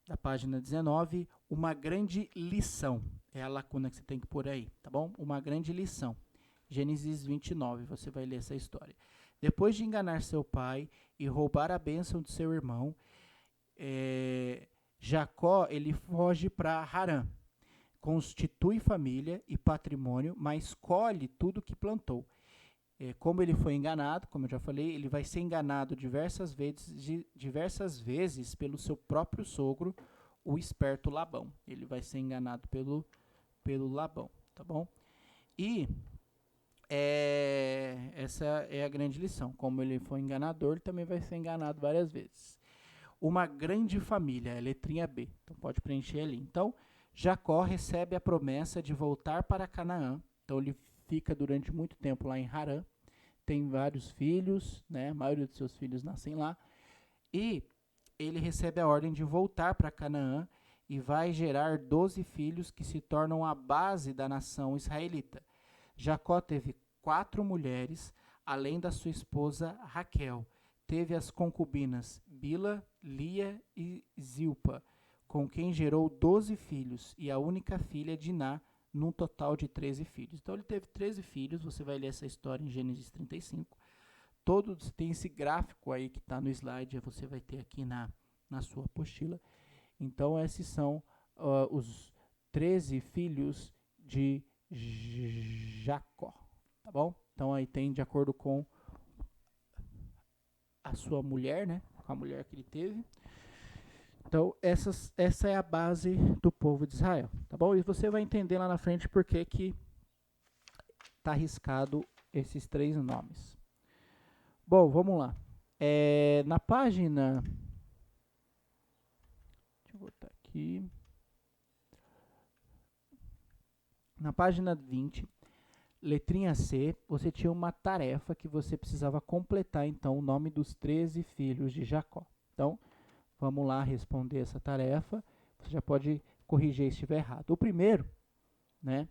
da página 19, uma grande lição. É a lacuna que você tem que pôr aí, tá bom? Uma grande lição. Gênesis 29, você vai ler essa história. Depois de enganar seu pai e roubar a bênção de seu irmão, Jacó, ele foge para Harã, constitui família e patrimônio, mas colhe tudo que plantou. Como ele foi enganado, como eu já falei, ele vai ser enganado diversas vezes pelo seu próprio sogro, o esperto Labão. Ele vai ser enganado pelo Labão, tá bom? E essa é a grande lição. Como ele foi enganador, ele também vai ser enganado várias vezes. Uma grande família, a letrinha B. Então pode preencher ali. Então, Jacó recebe a promessa de voltar para Canaã. Então ele fica durante muito tempo lá em Harã. Tem vários filhos, né? A maioria dos seus filhos nascem lá. E ele recebe a ordem de voltar para Canaã e vai gerar 12 filhos que se tornam a base da nação israelita. Jacó teve 4 mulheres, além da sua esposa Raquel. Teve as concubinas Bila, Lia e Zilpa, com quem gerou 12 filhos, e a única filha Diná, num total de 13 filhos. Então ele teve 13 filhos, você vai ler essa história em Gênesis 35. Todos tem esse gráfico aí que está no slide, você vai ter aqui na sua apostila. Então esses são os 13 filhos de Jacó, tá bom? Então aí tem de acordo com a sua mulher, né? com a mulher que ele teve. Então, essa é a base do povo de Israel, tá bom? E você vai entender lá na frente por que está arriscado esses 3 nomes. Bom, vamos lá. Na página... Deixa eu botar aqui. Na página 20, letrinha C, você tinha uma tarefa que você precisava completar, então, o nome dos 13 filhos de Jacó. Então, vamos lá responder essa tarefa. Você já pode corrigir se estiver errado. O primeiro, né,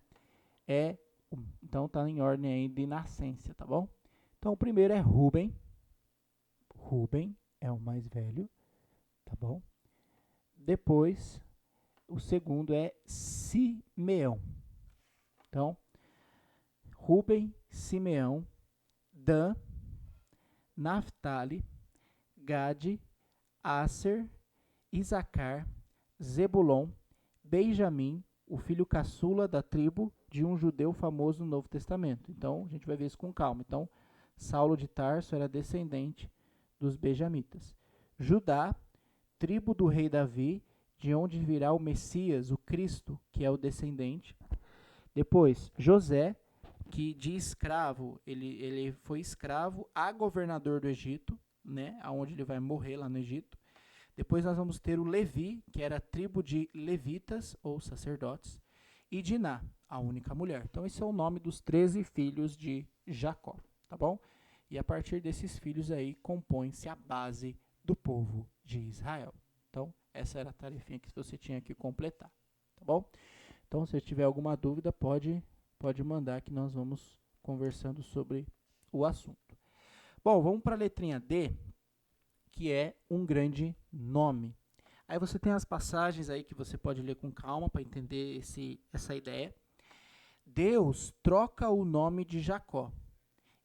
então tá em ordem aí de nascença, tá bom? Então o primeiro é Ruben. Ruben é o mais velho, tá bom? Depois, o segundo é Simeão. Então, Ruben, Simeão, Dan, Naftali, Gade, Aser, Isacar, Zebulon, Benjamim, o filho caçula da tribo de um judeu famoso no Novo Testamento. Então, a gente vai ver isso com calma. Então, Saulo de Tarso era descendente dos benjamitas. Judá, tribo do rei Davi, de onde virá o Messias, o Cristo, que é o descendente. Depois, José, que de escravo, ele foi escravo a governador do Egito, né, aonde ele vai morrer lá no Egito. Depois nós vamos ter o Levi, que era a tribo de levitas ou sacerdotes, e Diná, a única mulher. Então esse é o nome dos 13 filhos de Jacó, tá bom? E a partir desses filhos aí compõe-se a base do povo de Israel. Então essa era a tarefinha que você tinha que completar, tá bom? Então se tiver alguma dúvida pode mandar que nós vamos conversando sobre o assunto. Bom, vamos para a letrinha D, que é um grande nome. Aí você tem as passagens aí que você pode ler com calma para entender essa ideia. Deus troca o nome de Jacó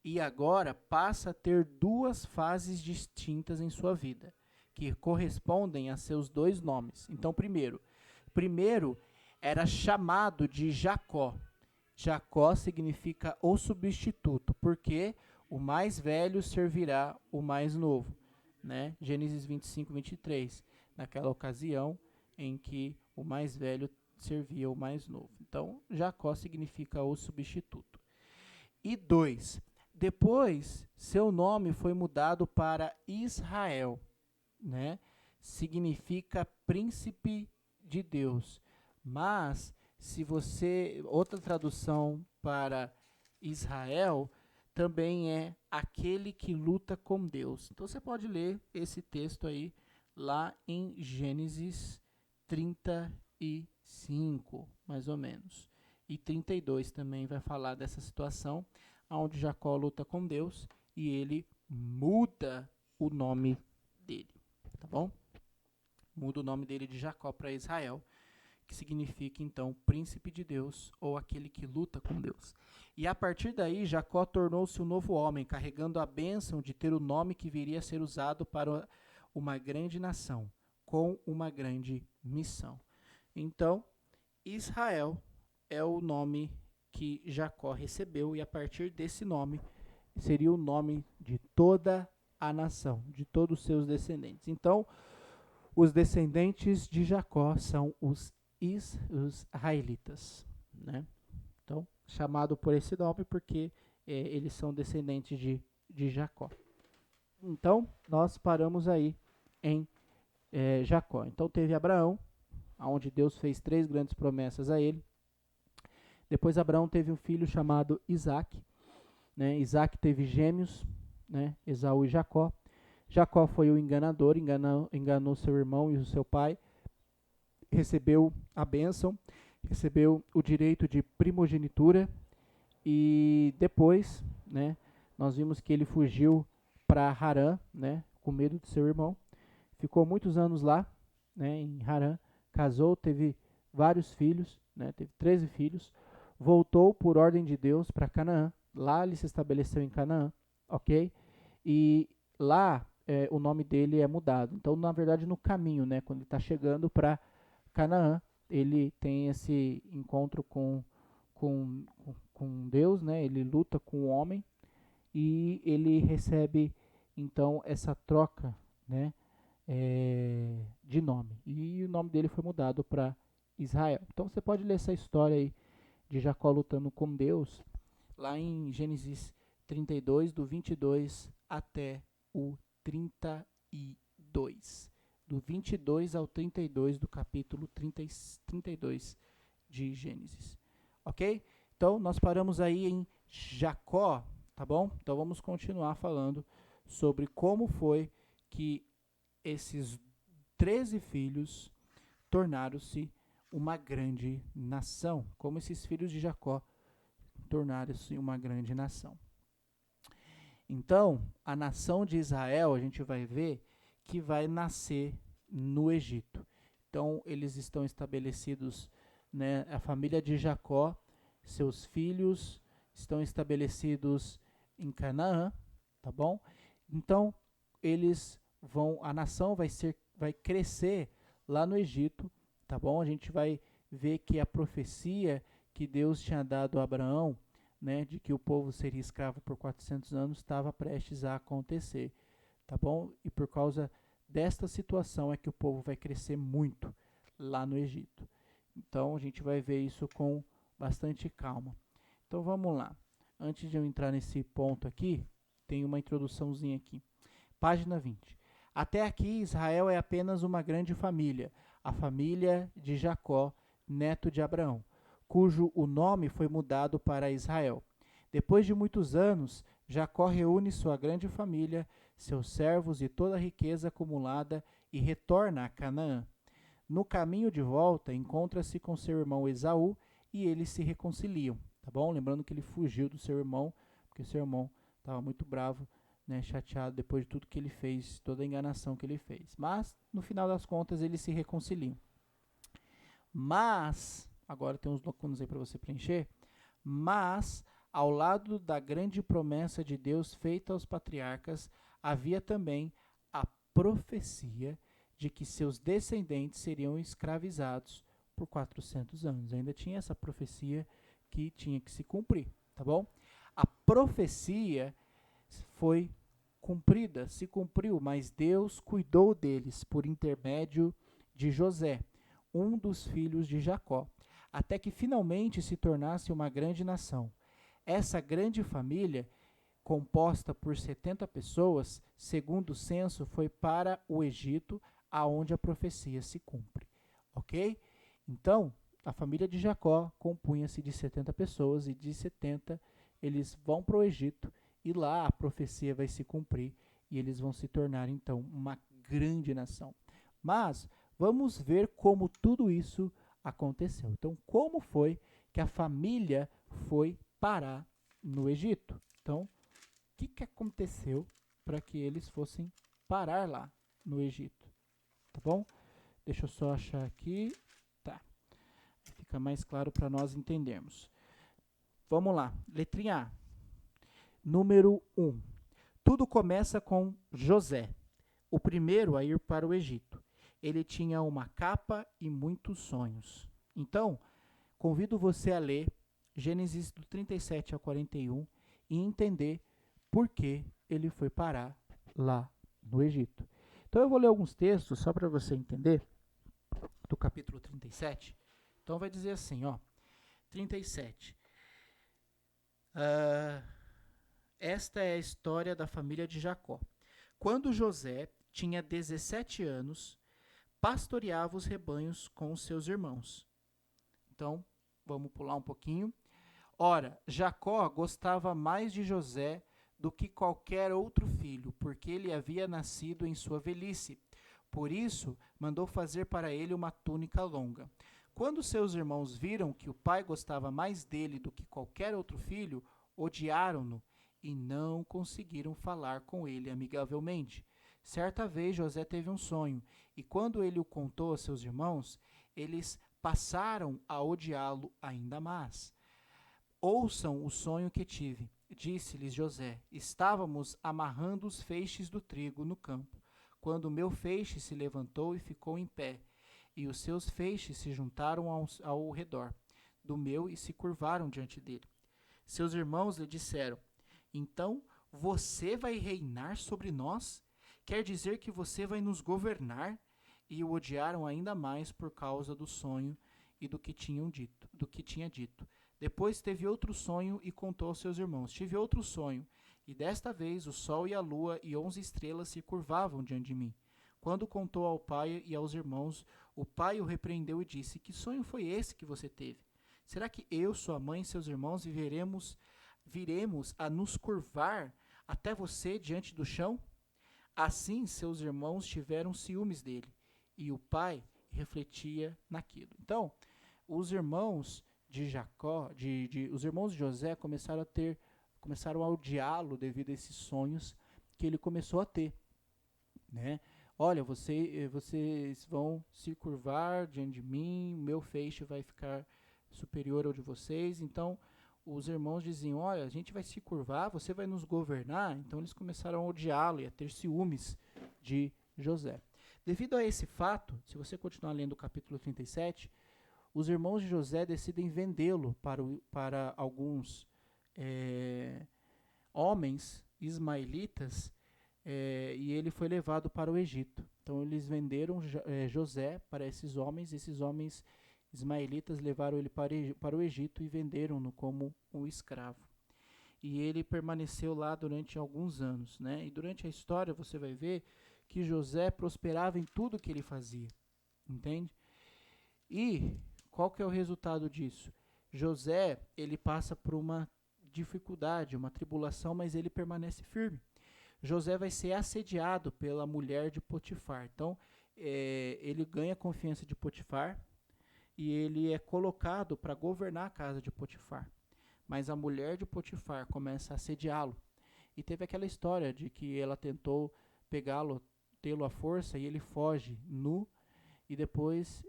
e agora passa a ter 2 fases distintas em sua vida, que correspondem a seus 2 nomes. Então, primeiro era chamado de Jacó. Jacó significa o substituto, porque o mais velho servirá o mais novo. Né? Gênesis 25, 23, naquela ocasião em que o mais velho servia o mais novo. Então, Jacó significa o substituto. E 2, depois seu nome foi mudado para Israel, né? Significa príncipe de Deus. Mas, se você, outra tradução para Israel, também é aquele que luta com Deus. Então você pode ler esse texto aí lá em Gênesis 35, mais ou menos. E 32 também vai falar dessa situação, onde Jacó luta com Deus e ele muda o nome dele, tá bom? Muda o nome dele de Jacó para Israel, que significa então príncipe de Deus ou aquele que luta com Deus. E a partir daí, Jacó tornou-se um novo homem, carregando a bênção de ter o nome que viria a ser usado para uma grande nação, com uma grande missão. Então, Israel é o nome que Jacó recebeu, e a partir desse nome seria o nome de toda a nação, de todos os seus descendentes. Então, os descendentes de Jacó são os israelitas, né? Então, chamado por esse nome porque eles são descendentes de Jacó. Então, nós paramos aí em Jacó. Então, teve Abraão, onde Deus fez 3 grandes promessas a ele. Depois, Abraão teve um filho chamado Isaac. Né? Isaac teve gêmeos, né? Esaú e Jacó. Jacó foi o enganador, enganou seu irmão e o seu pai, recebeu a bênção, recebeu o direito de primogenitura e depois, né, nós vimos que ele fugiu para Harã, né, com medo de seu irmão, ficou muitos anos lá, né, em Harã, casou, teve vários filhos, né, teve 13 filhos, voltou por ordem de Deus para Canaã, lá ele se estabeleceu em Canaã, ok? E lá o nome dele é mudado. Então, na verdade, no caminho, né, quando ele está chegando para Canaã, ele tem esse encontro com Deus, né? Ele luta com o homem e ele recebe então essa troca né, de nome. E o nome dele foi mudado para Israel. Então você pode ler essa história aí de Jacó lutando com Deus, lá em Gênesis 32, do 22 até o 32. Do 22 ao 32 do capítulo 32 de Gênesis. Ok? Então, nós paramos aí em Jacó, tá bom? Então, vamos continuar falando sobre como foi que esses 13 filhos tornaram-se uma grande nação. Como esses filhos de Jacó tornaram-se uma grande nação. Então, a nação de Israel, a gente vai ver que vai nascer no Egito. Então, eles estão estabelecidos, né, a família de Jacó, seus filhos estão estabelecidos em Canaã, tá bom? Então, a nação vai crescer lá no Egito, tá bom? A gente vai ver que a profecia que Deus tinha dado a Abraão, né, de que o povo seria escravo por 400 anos, estava prestes a acontecer, tá bom? E por causa desta situação é que o povo vai crescer muito lá no Egito. Então a gente vai ver isso com bastante calma. Então vamos lá. Antes de eu entrar nesse ponto aqui, tem uma introduçãozinha aqui. Página 20. Até aqui, Israel é apenas uma grande família, a família de Jacó, neto de Abraão, cujo o nome foi mudado para Israel. Depois de muitos anos, Jacó reúne sua grande família, seus servos e toda a riqueza acumulada e retorna a Canaã. No caminho de volta, encontra-se com seu irmão Esaú e eles se reconciliam, tá bom? Lembrando que ele fugiu do seu irmão, porque seu irmão estava muito bravo, né, chateado depois de tudo que ele fez, toda a enganação que ele fez. Mas, no final das contas, eles se reconciliam. Mas, agora tem uns lacunas aí para você preencher, mas, ao lado da grande promessa de Deus feita aos patriarcas, havia também a profecia de que seus descendentes seriam escravizados por 400 anos. Ainda tinha essa profecia que tinha que se cumprir, tá bom? A profecia foi cumprida, se cumpriu, mas Deus cuidou deles por intermédio de José, um dos filhos de Jacó, até que finalmente se tornasse uma grande nação. Essa grande família, composta por 70 pessoas, segundo o censo, foi para o Egito, aonde a profecia se cumpre. Ok? Então, a família de Jacó compunha-se de 70 pessoas e de 70 eles vão para o Egito e lá a profecia vai se cumprir e eles vão se tornar então uma grande nação. Mas vamos ver como tudo isso aconteceu. Então, como foi que a família foi parar no Egito? Então, o que aconteceu para que eles fossem parar lá no Egito? Tá bom? Deixa eu só achar aqui. Tá. Fica mais claro para nós entendermos. Vamos lá. Letrinha A. Número 1. Tudo começa com José, o primeiro a ir para o Egito. Ele tinha uma capa e muitos sonhos. Então, convido você a ler Gênesis do 37 ao 41 e entender por que ele foi parar lá no Egito. Então eu vou ler alguns textos só para você entender do capítulo 37. Então vai dizer assim, ó, 37. Esta é a história da família de Jacó. Quando José tinha 17 anos, pastoreava os rebanhos com os seus irmãos. Então, vamos pular um pouquinho. Ora, Jacó gostava mais de José do que qualquer outro filho, porque ele havia nascido em sua velhice. Por isso, mandou fazer para ele uma túnica longa. Quando seus irmãos viram que o pai gostava mais dele do que qualquer outro filho, odiaram-no e não conseguiram falar com ele amigavelmente. Certa vez José teve um sonho, e quando ele o contou a seus irmãos, eles passaram a odiá-lo ainda mais. Ouçam o sonho que tive, disse-lhes José. Estávamos amarrando os feixes do trigo no campo, quando o meu feixe se levantou e ficou em pé, e os seus feixes se juntaram ao redor do meu e se curvaram diante dele. Seus irmãos lhe disseram: Então você vai reinar sobre nós? Quer dizer que você vai nos governar? E o odiaram ainda mais por causa do sonho e do que tinha dito. Depois teve outro sonho e contou aos seus irmãos: Tive outro sonho, e desta vez o sol e a lua e 11 estrelas se curvavam diante de mim. Quando contou ao pai e aos irmãos, o pai o repreendeu e disse: Que sonho foi esse que você teve? Será que eu, sua mãe e seus irmãos viremos a nos curvar até você diante do chão? Assim seus irmãos tiveram ciúmes dele, e o pai refletia naquilo. Então, os irmãos de Jacó, os irmãos de José começaram a odiá-lo devido a esses sonhos que ele começou a ter, né? Olha, vocês vão se curvar diante de mim, meu feixe vai ficar superior ao de vocês. Então, os irmãos diziam: olha, a gente vai se curvar, você vai nos governar. Então, eles começaram a odiá-lo e a ter ciúmes de José. Devido a esse fato, se você continuar lendo o capítulo 37, os irmãos de José decidem vendê-lo para alguns homens ismaelitas, e ele foi levado para o Egito. Então eles venderam José para esses homens ismaelitas levaram ele para o Egito e venderam-no como um escravo. E ele permaneceu lá durante alguns anos, né? E durante a história você vai ver que José prosperava em tudo que ele fazia, entende? E qual que é o resultado disso? José, ele passa por uma dificuldade, uma tribulação, mas ele permanece firme. José vai ser assediado pela mulher de Potifar. Então, ele ganha a confiança de Potifar e ele é colocado para governar a casa de Potifar. Mas a mulher de Potifar começa a assediá-lo. E teve aquela história de que ela tentou pegá-lo, tê-lo à força, e ele foge nu. E depois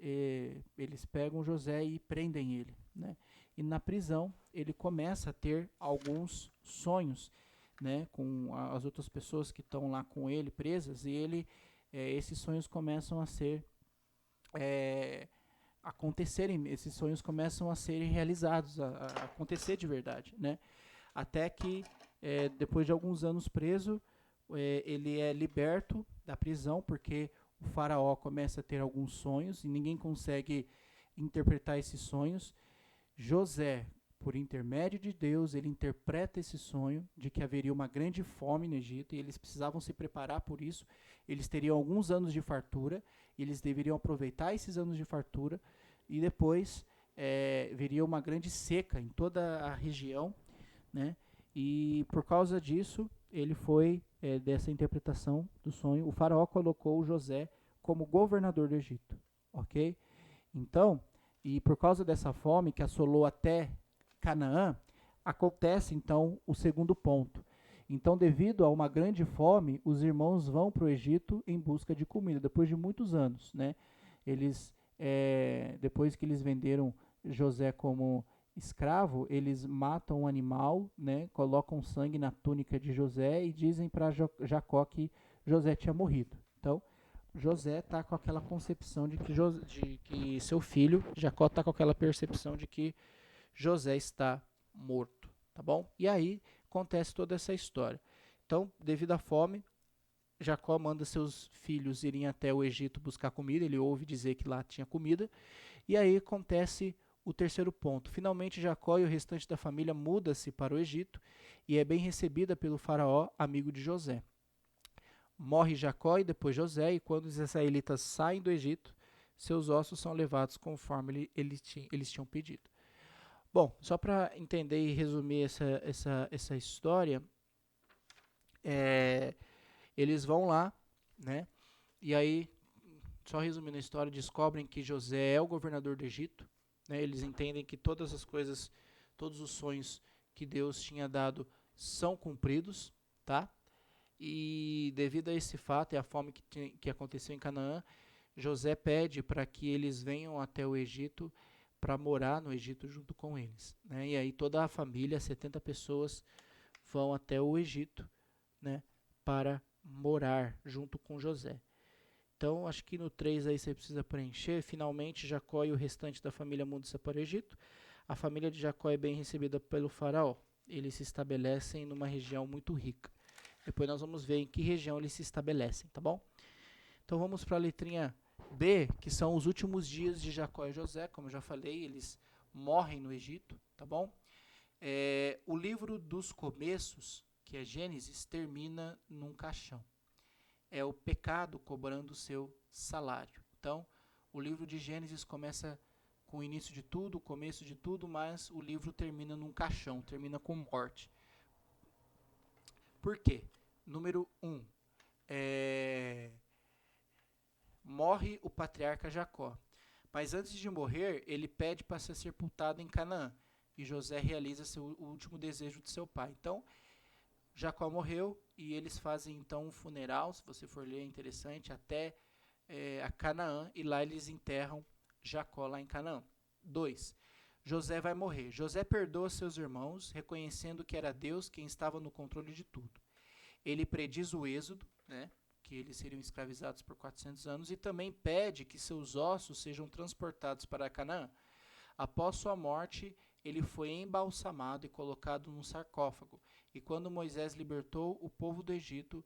eles pegam José e prendem ele, né? E na prisão ele começa a ter alguns sonhos, né, com as outras pessoas que estão lá com ele presas, e esses sonhos começam a ser acontecerem, esses sonhos começam a serem realizados, a acontecer de verdade, né? Até que depois de alguns anos preso, ele é liberto da prisão porque o faraó começa a ter alguns sonhos e ninguém consegue interpretar esses sonhos. José, por intermédio de Deus, ele interpreta esse sonho de que haveria uma grande fome no Egito e eles precisavam se preparar por isso. Eles teriam alguns anos de fartura, eles deveriam aproveitar esses anos de fartura e depois viria uma grande seca em toda a região, né? E por causa disso, ele foi, dessa interpretação do sonho, o faraó colocou José como governador do Egito, ok? Então, e por causa dessa fome que assolou até Canaã, acontece então o segundo ponto. Então, devido a uma grande fome, os irmãos vão para o Egito em busca de comida, depois de muitos anos, né? Eles, depois que eles venderam José como escravo, eles matam um animal, né? Colocam sangue na túnica de José e dizem para Jacó que José tinha morrido. Então, José está com aquela concepção de que seu filho, Jacó, está com aquela percepção de que José está morto, tá bom? E aí acontece toda essa história. Então, devido à fome, Jacó manda seus filhos irem até o Egito buscar comida, ele ouve dizer que lá tinha comida, e aí acontece o terceiro ponto. Finalmente, Jacó e o restante da família muda-se para o Egito e é bem recebida pelo faraó, amigo de José. Morre Jacó e depois José, e quando os israelitas saem do Egito, seus ossos são levados conforme eles tinham pedido. Bom, só para entender e resumir essa história, eles vão lá, né? E aí, só resumindo a história, descobrem que José é o governador do Egito, né? Eles entendem que todas as coisas, todos os sonhos que Deus tinha dado são cumpridos, tá? E devido a esse fato e a fome que aconteceu em Canaã, José pede para que eles venham até o Egito para morar no Egito junto com eles, né? E aí toda a família, 70 pessoas, vão até o Egito, né, para morar junto com José. Então, acho que no 3 aí você precisa preencher. Finalmente, Jacó e o restante da família mudam-se para o Egito. A família de Jacó é bem recebida pelo faraó. Eles se estabelecem numa região muito rica. Depois nós vamos ver em que região eles se estabelecem, tá bom? Então vamos para a letrinha B, que são os últimos dias de Jacó e José. Como eu já falei, eles morrem no Egito, tá bom? O livro dos começos, que é Gênesis, termina num caixão. É o pecado cobrando o seu salário. Então, o livro de Gênesis começa com o início de tudo, o começo de tudo, mas o livro termina num caixão, termina com morte. Por quê? Número 1. Morre o patriarca Jacó. Mas antes de morrer, ele pede para ser sepultado em Canaã. E José realiza o último desejo de seu pai. Então, Jacó morreu e eles fazem então um funeral, se você for ler é interessante, até a Canaã, e lá eles enterram Jacó lá em Canaã. 2. José vai morrer. José perdoa seus irmãos, reconhecendo que era Deus quem estava no controle de tudo. Ele prediz o êxodo, né, que eles seriam escravizados por 400 anos, e também pede que seus ossos sejam transportados para Canaã. Após sua morte, ele foi embalsamado e colocado num sarcófago. E quando Moisés libertou o povo do Egito,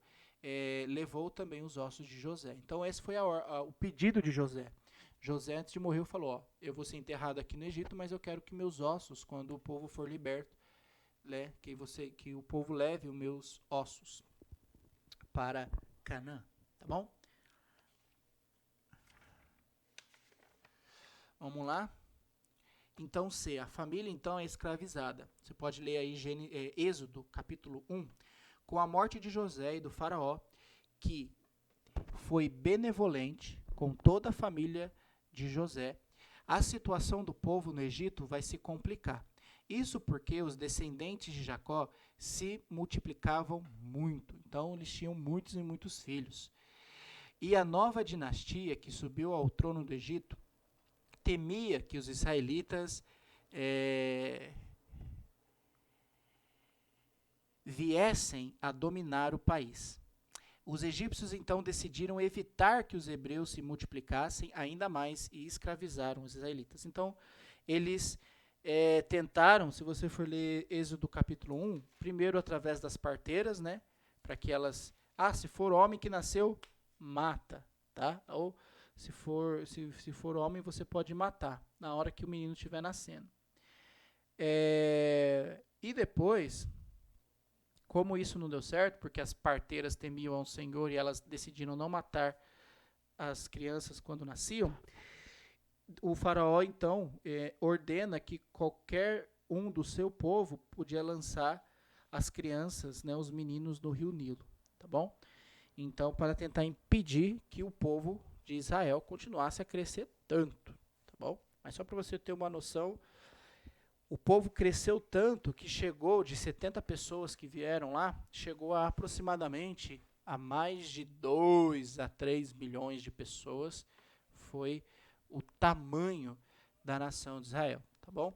levou também os ossos de José. Então esse foi o pedido de José. José, antes de morrer, falou, eu vou ser enterrado aqui no Egito, mas eu quero que meus ossos, quando o povo for liberto, que o povo leve os meus ossos para Canaã, tá bom? Vamos lá? Então, C, a família então é escravizada. Você pode ler aí Êxodo, capítulo 1, com a morte de José e do faraó, que foi benevolente com toda a família de José, a situação do povo no Egito vai se complicar. Isso porque os descendentes de Jacó se multiplicavam muito. Então, eles tinham muitos e muitos filhos. E a nova dinastia que subiu ao trono do Egito temia que os israelitas viessem a dominar o país. Os egípcios então decidiram evitar que os hebreus se multiplicassem ainda mais e escravizaram os israelitas. Então, eles tentaram, se você for ler Êxodo capítulo 1, primeiro através das parteiras, né, para que elas, se for homem que nasceu, mata, tá? Ou se for homem, você pode matar na hora que o menino estiver nascendo. E depois, como isso não deu certo, porque as parteiras temiam ao Senhor e elas decidiram não matar as crianças quando nasciam, o faraó então ordena que qualquer um do seu povo podia lançar as crianças, né, os meninos, no rio Nilo, tá bom? Então, para tentar impedir que o povo de Israel continuasse a crescer tanto, tá bom? Mas só para você ter uma noção, o povo cresceu tanto que chegou, de 70 pessoas que vieram lá, chegou a aproximadamente a mais de 2 a 3 milhões de pessoas. Foi o tamanho da nação de Israel, tá bom?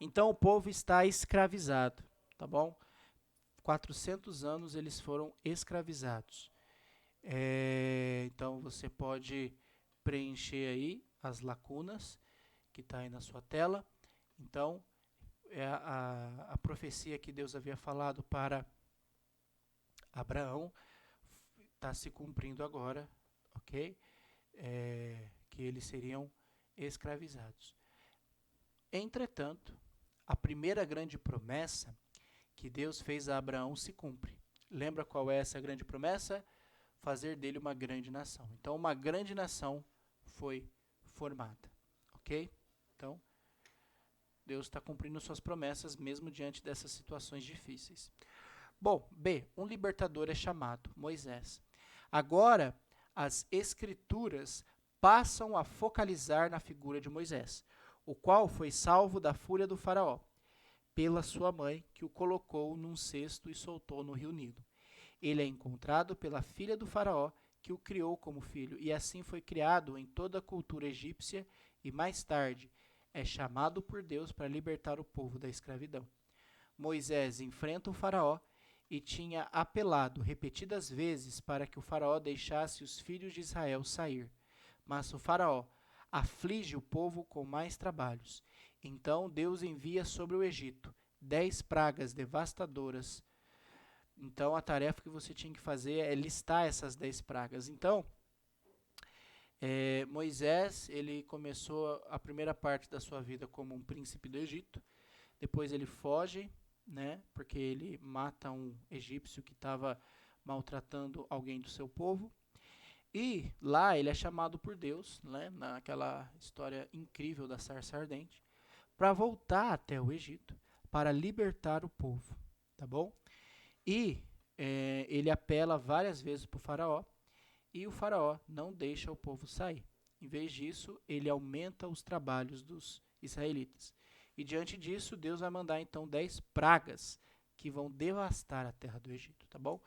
Então o povo está escravizado, tá bom? 400 anos eles foram escravizados. Então você pode preencher aí as lacunas que está aí na sua tela. Então, a profecia que Deus havia falado para Abraão está se cumprindo agora, ok? Que eles seriam escravizados. Entretanto, a primeira grande promessa que Deus fez a Abraão se cumpre. Lembra qual é essa grande promessa? Fazer dele uma grande nação. Então, uma grande nação foi formada, ok? Então, Deus está cumprindo suas promessas mesmo diante dessas situações difíceis. Bom, B, um libertador é chamado, Moisés. Agora, as escrituras passam a focalizar na figura de Moisés, o qual foi salvo da fúria do faraó, pela sua mãe, que o colocou num cesto e soltou no rio Nilo. Ele é encontrado pela filha do faraó, que o criou como filho, e assim foi criado em toda a cultura egípcia, e mais tarde é chamado por Deus para libertar o povo da escravidão. Moisés enfrenta o faraó e tinha apelado repetidas vezes para que o faraó deixasse os filhos de Israel sair. Mas o faraó aflige o povo com mais trabalhos. Então Deus envia sobre o Egito 10 pragas devastadoras Então, a tarefa que você tinha que fazer é listar essas 10 pragas. Então, Moisés, ele começou a primeira parte da sua vida como um príncipe do Egito. Depois ele foge, né, porque ele mata um egípcio que estava maltratando alguém do seu povo. E lá ele é chamado por Deus, né, naquela história incrível da sarça ardente, para voltar até o Egito, para libertar o povo, tá bom? E ele apela várias vezes para o faraó, e o faraó não deixa o povo sair. Em vez disso, ele aumenta os trabalhos dos israelitas. E diante disso, Deus vai mandar então 10 pragas que vão devastar a terra do Egito, tá bom?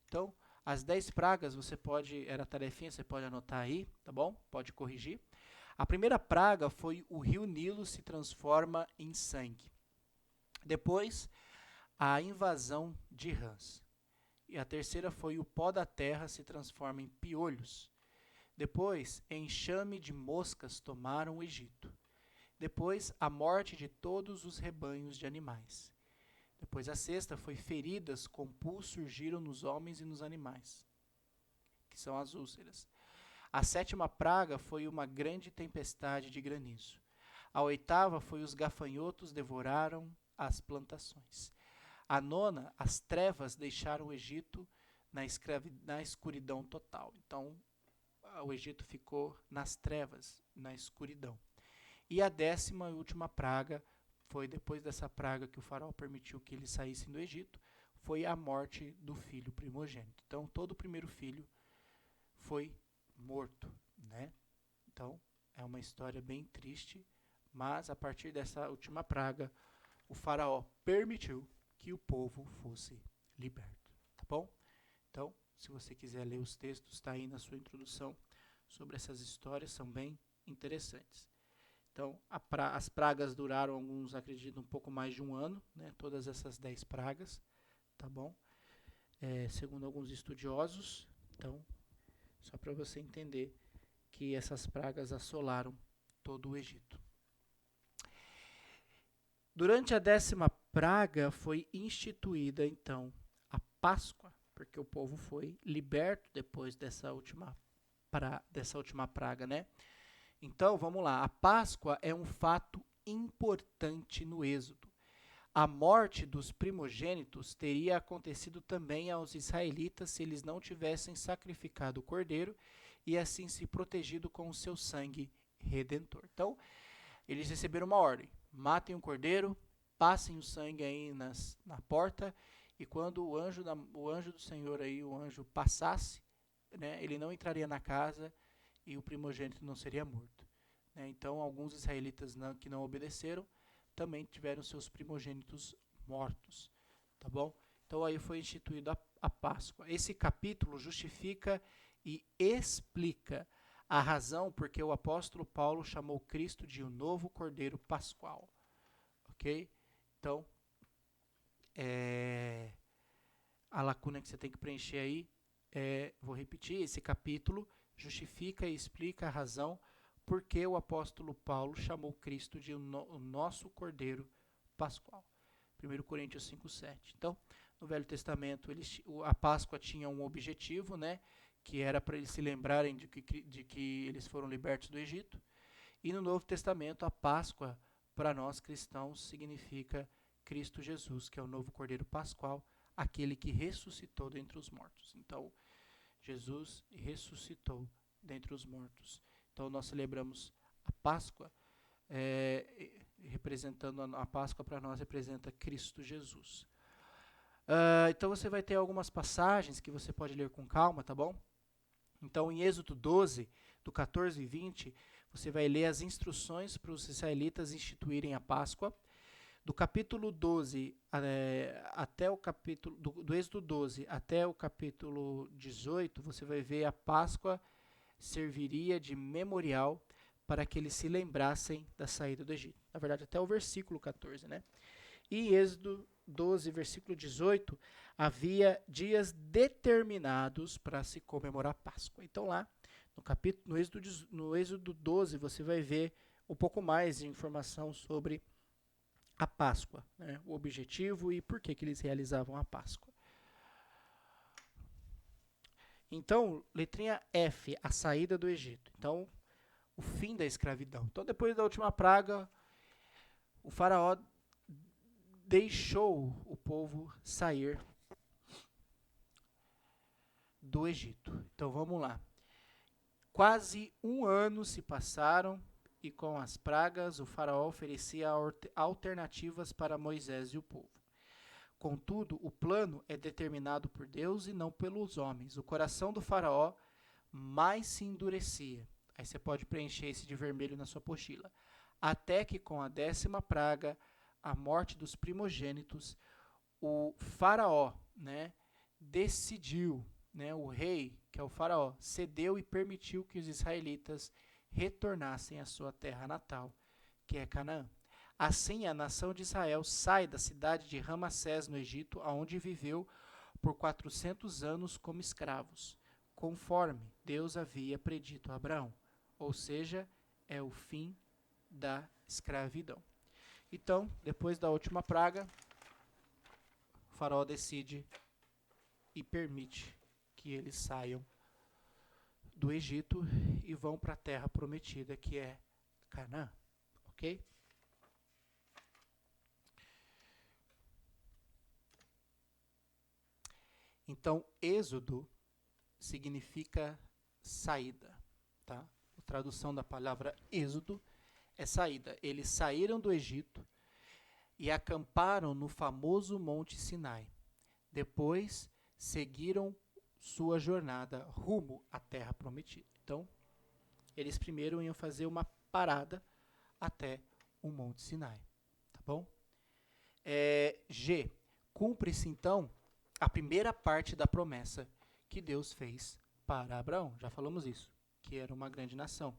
Então, as 10 pragas você pode, era tarefinha, você pode anotar aí, tá bom? Pode corrigir. A primeira praga foi o rio Nilo se transforma em sangue. Depois, a invasão de rãs. E a terceira foi o pó da terra se transforma em piolhos. Depois, enxame de moscas tomaram o Egito. Depois, a morte de todos os rebanhos de animais. Depois, a sexta foi feridas com pus surgiram nos homens e nos animais, que são as úlceras. A sétima praga foi uma grande tempestade de granizo. A oitava foi os gafanhotos devoraram as plantações. A nona, as trevas deixaram o Egito na escuridão total. Então, o Egito ficou nas trevas, na escuridão. E a décima e última praga foi depois dessa praga que o faraó permitiu que eles saíssem do Egito, foi a morte do filho primogênito. Então, todo o primeiro filho foi morto, né? Então, é uma história bem triste, mas a partir dessa última praga, o faraó permitiu que o povo fosse liberto, tá bom? Então, se você quiser ler os textos, está aí na sua introdução sobre essas histórias, são bem interessantes. Então, as pragas duraram, alguns acreditam, um pouco mais de um ano, né? Todas essas 10 pragas, tá bom? Segundo alguns estudiosos, então, só para você entender que essas pragas assolaram todo o Egito. Durante a 10ª praga foi instituída, então, a Páscoa, porque o povo foi liberto depois dessa última praga, né? Então, vamos lá. A Páscoa é um fato importante no Êxodo. A morte dos primogênitos teria acontecido também aos israelitas se eles não tivessem sacrificado o cordeiro e assim se protegido com o seu sangue redentor. Então, eles receberam uma ordem: matem o cordeiro, passem o sangue aí na porta, e quando o anjo do Senhor aí, o anjo passasse, né, ele não entraria na casa e o primogênito não seria morto, né? Então, alguns israelitas que não obedeceram também tiveram seus primogênitos mortos, tá bom? Então, aí foi instituída a Páscoa. Esse capítulo justifica e explica a razão porque o apóstolo Paulo chamou Cristo de o novo Cordeiro Pascual, ok? Então, a lacuna que você tem que preencher aí, vou repetir, esse capítulo justifica e explica a razão porque o apóstolo Paulo chamou Cristo de o nosso Cordeiro Pascual. 1 Coríntios 5:7. Então, no Velho Testamento, a Páscoa tinha um objetivo, né, que era para eles se lembrarem de que eles foram libertos do Egito. E no Novo Testamento, a Páscoa, para nós cristãos, significa Cristo Jesus, que é o novo Cordeiro Pascual, aquele que ressuscitou dentre os mortos. Então, Jesus ressuscitou dentre os mortos. Então, nós celebramos a Páscoa, representando a Páscoa para nós representa Cristo Jesus. Então, você vai ter algumas passagens que você pode ler com calma, tá bom? Então, em Êxodo 12, do 14 e 20, você vai ler as instruções para os israelitas instituírem a Páscoa. Do capítulo 12 até o capítulo do Êxodo 12 até o capítulo 18, você vai ver a Páscoa serviria de memorial para que eles se lembrassem da saída do Egito. Na verdade, até o versículo 14, né? E em Êxodo 12, versículo 18, havia dias determinados para se comemorar a Páscoa. Então lá, no Êxodo 12, você vai ver um pouco mais de informação sobre a Páscoa, né? O objetivo e por que eles realizavam a Páscoa. Então, letrinha F, a saída do Egito. Então, o fim da escravidão. Então, depois da última praga, o faraó deixou o povo sair do Egito. Então, vamos lá. Quase um ano se passaram e com as pragas o faraó oferecia alternativas para Moisés e o povo. Contudo, o plano é determinado por Deus e não pelos homens. O coração do faraó mais se endurecia. Aí você pode preencher esse de vermelho na sua apostila. Até que com a 10ª praga, a morte dos primogênitos, o faraó, né, decidiu, né, o rei, que é o faraó, cedeu e permitiu que os israelitas retornassem à sua terra natal, que é Canaã. Assim, a nação de Israel sai da cidade de Ramassés, no Egito, aonde viveu por 400 anos como escravos, conforme Deus havia predito a Abraão. Ou seja, é o fim da escravidão. Então, depois da última praga, o faraó decide e permite que eles saiam do Egito e vão para a terra prometida, que é Canaã. Ok? Então, êxodo significa saída, tá? A tradução da palavra êxodo é saída. Eles saíram do Egito e acamparam no famoso Monte Sinai. Depois, seguiram sua jornada rumo à terra prometida. Então, eles primeiro iam fazer uma parada até o Monte Sinai, tá bom? G. Cumpre-se, então, a primeira parte da promessa que Deus fez para Abraão. Já falamos isso, que era uma grande nação.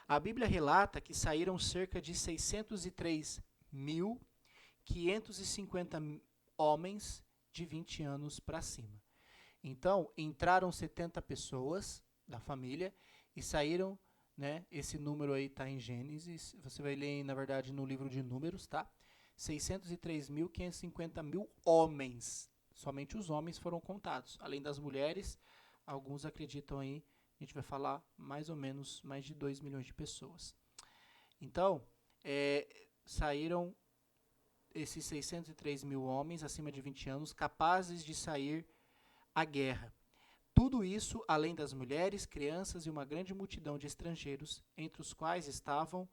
A Bíblia relata que saíram cerca de 603.550 homens de 20 anos para cima. Então, entraram 70 pessoas da família e saíram, né? Esse número aí está em Gênesis, você vai ler, na verdade, no livro de Números, tá? 603.550 homens. Somente os homens foram contados. Além das mulheres, alguns acreditam aí, a gente vai falar mais ou menos mais de 2 milhões de pessoas. Então, saíram esses 603.000 homens acima de 20 anos capazes de sair à guerra. Tudo isso, além das mulheres, crianças e uma grande multidão de estrangeiros, entre os quais estava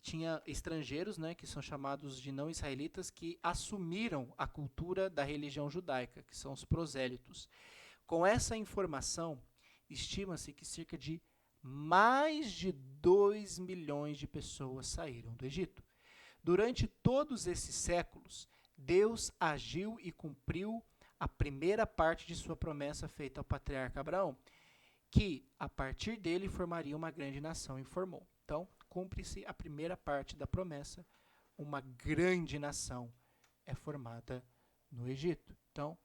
tinha estrangeiros, né, que são chamados de não israelitas, que assumiram a cultura da religião judaica, que são os prosélitos. Com essa informação, estima-se que cerca de mais de 2 milhões de pessoas saíram do Egito. Durante todos esses séculos, Deus agiu e cumpriu a primeira parte de sua promessa feita ao patriarca Abraão, que a partir dele formaria uma grande nação, informou. Então, cumpre-se a primeira parte da promessa, uma grande nação é formada no Egito. Então,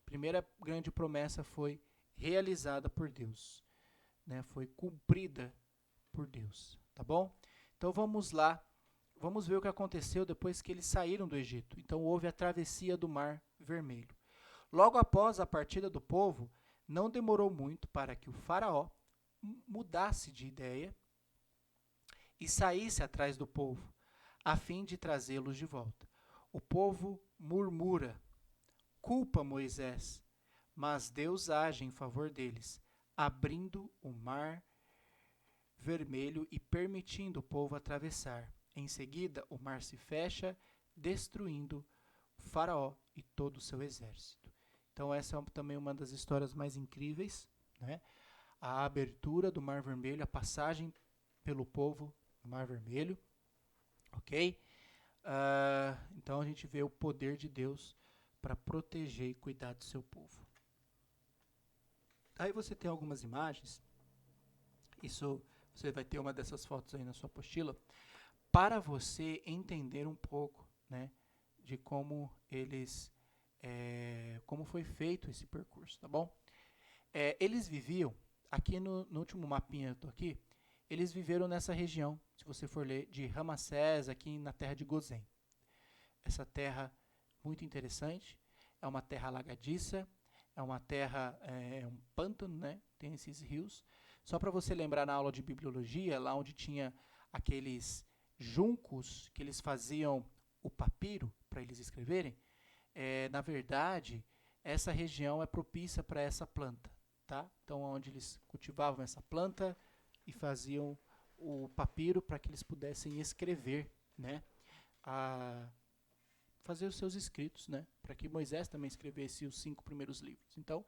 a primeira grande promessa foi realizada por Deus, né? Foi cumprida por Deus, tá bom? Então vamos lá, vamos ver o que aconteceu depois que eles saíram do Egito. Então houve a travessia do Mar Vermelho. Logo após a partida do povo, não demorou muito para que o faraó mudasse de ideia e saísse atrás do povo, a fim de trazê-los de volta. O povo murmura, culpa Moisés, mas Deus age em favor deles, abrindo o mar vermelho e permitindo o povo atravessar. Em seguida, o mar se fecha, destruindo o faraó e todo o seu exército. Então essa é também uma das histórias mais incríveis, né? A abertura do Mar Vermelho, a passagem pelo povo do Mar Vermelho, ok? Então a gente vê o poder de Deus para proteger e cuidar do seu povo. Aí você tem algumas imagens, isso você vai ter uma dessas fotos aí na sua apostila, para você entender um pouco, né, de como como foi feito esse percurso, tá bom? Eles viviam, aqui no último mapinha eu tô aqui, eles viveram nessa região, se você for ler, de Ramassés, aqui na terra de Gozém. Essa terra muito interessante. É uma terra alagadiça, é uma terra, é um pântano, né? Tem esses rios. Só para você lembrar na aula de bibliologia, lá onde tinha aqueles juncos que eles faziam o papiro para eles escreverem, na verdade, essa região é propícia para essa planta, tá? Então, onde eles cultivavam essa planta e faziam o papiro para que eles pudessem escrever, né? Fazer os seus escritos, né? Para que Moisés também escrevesse os 5 primeiros livros. Então,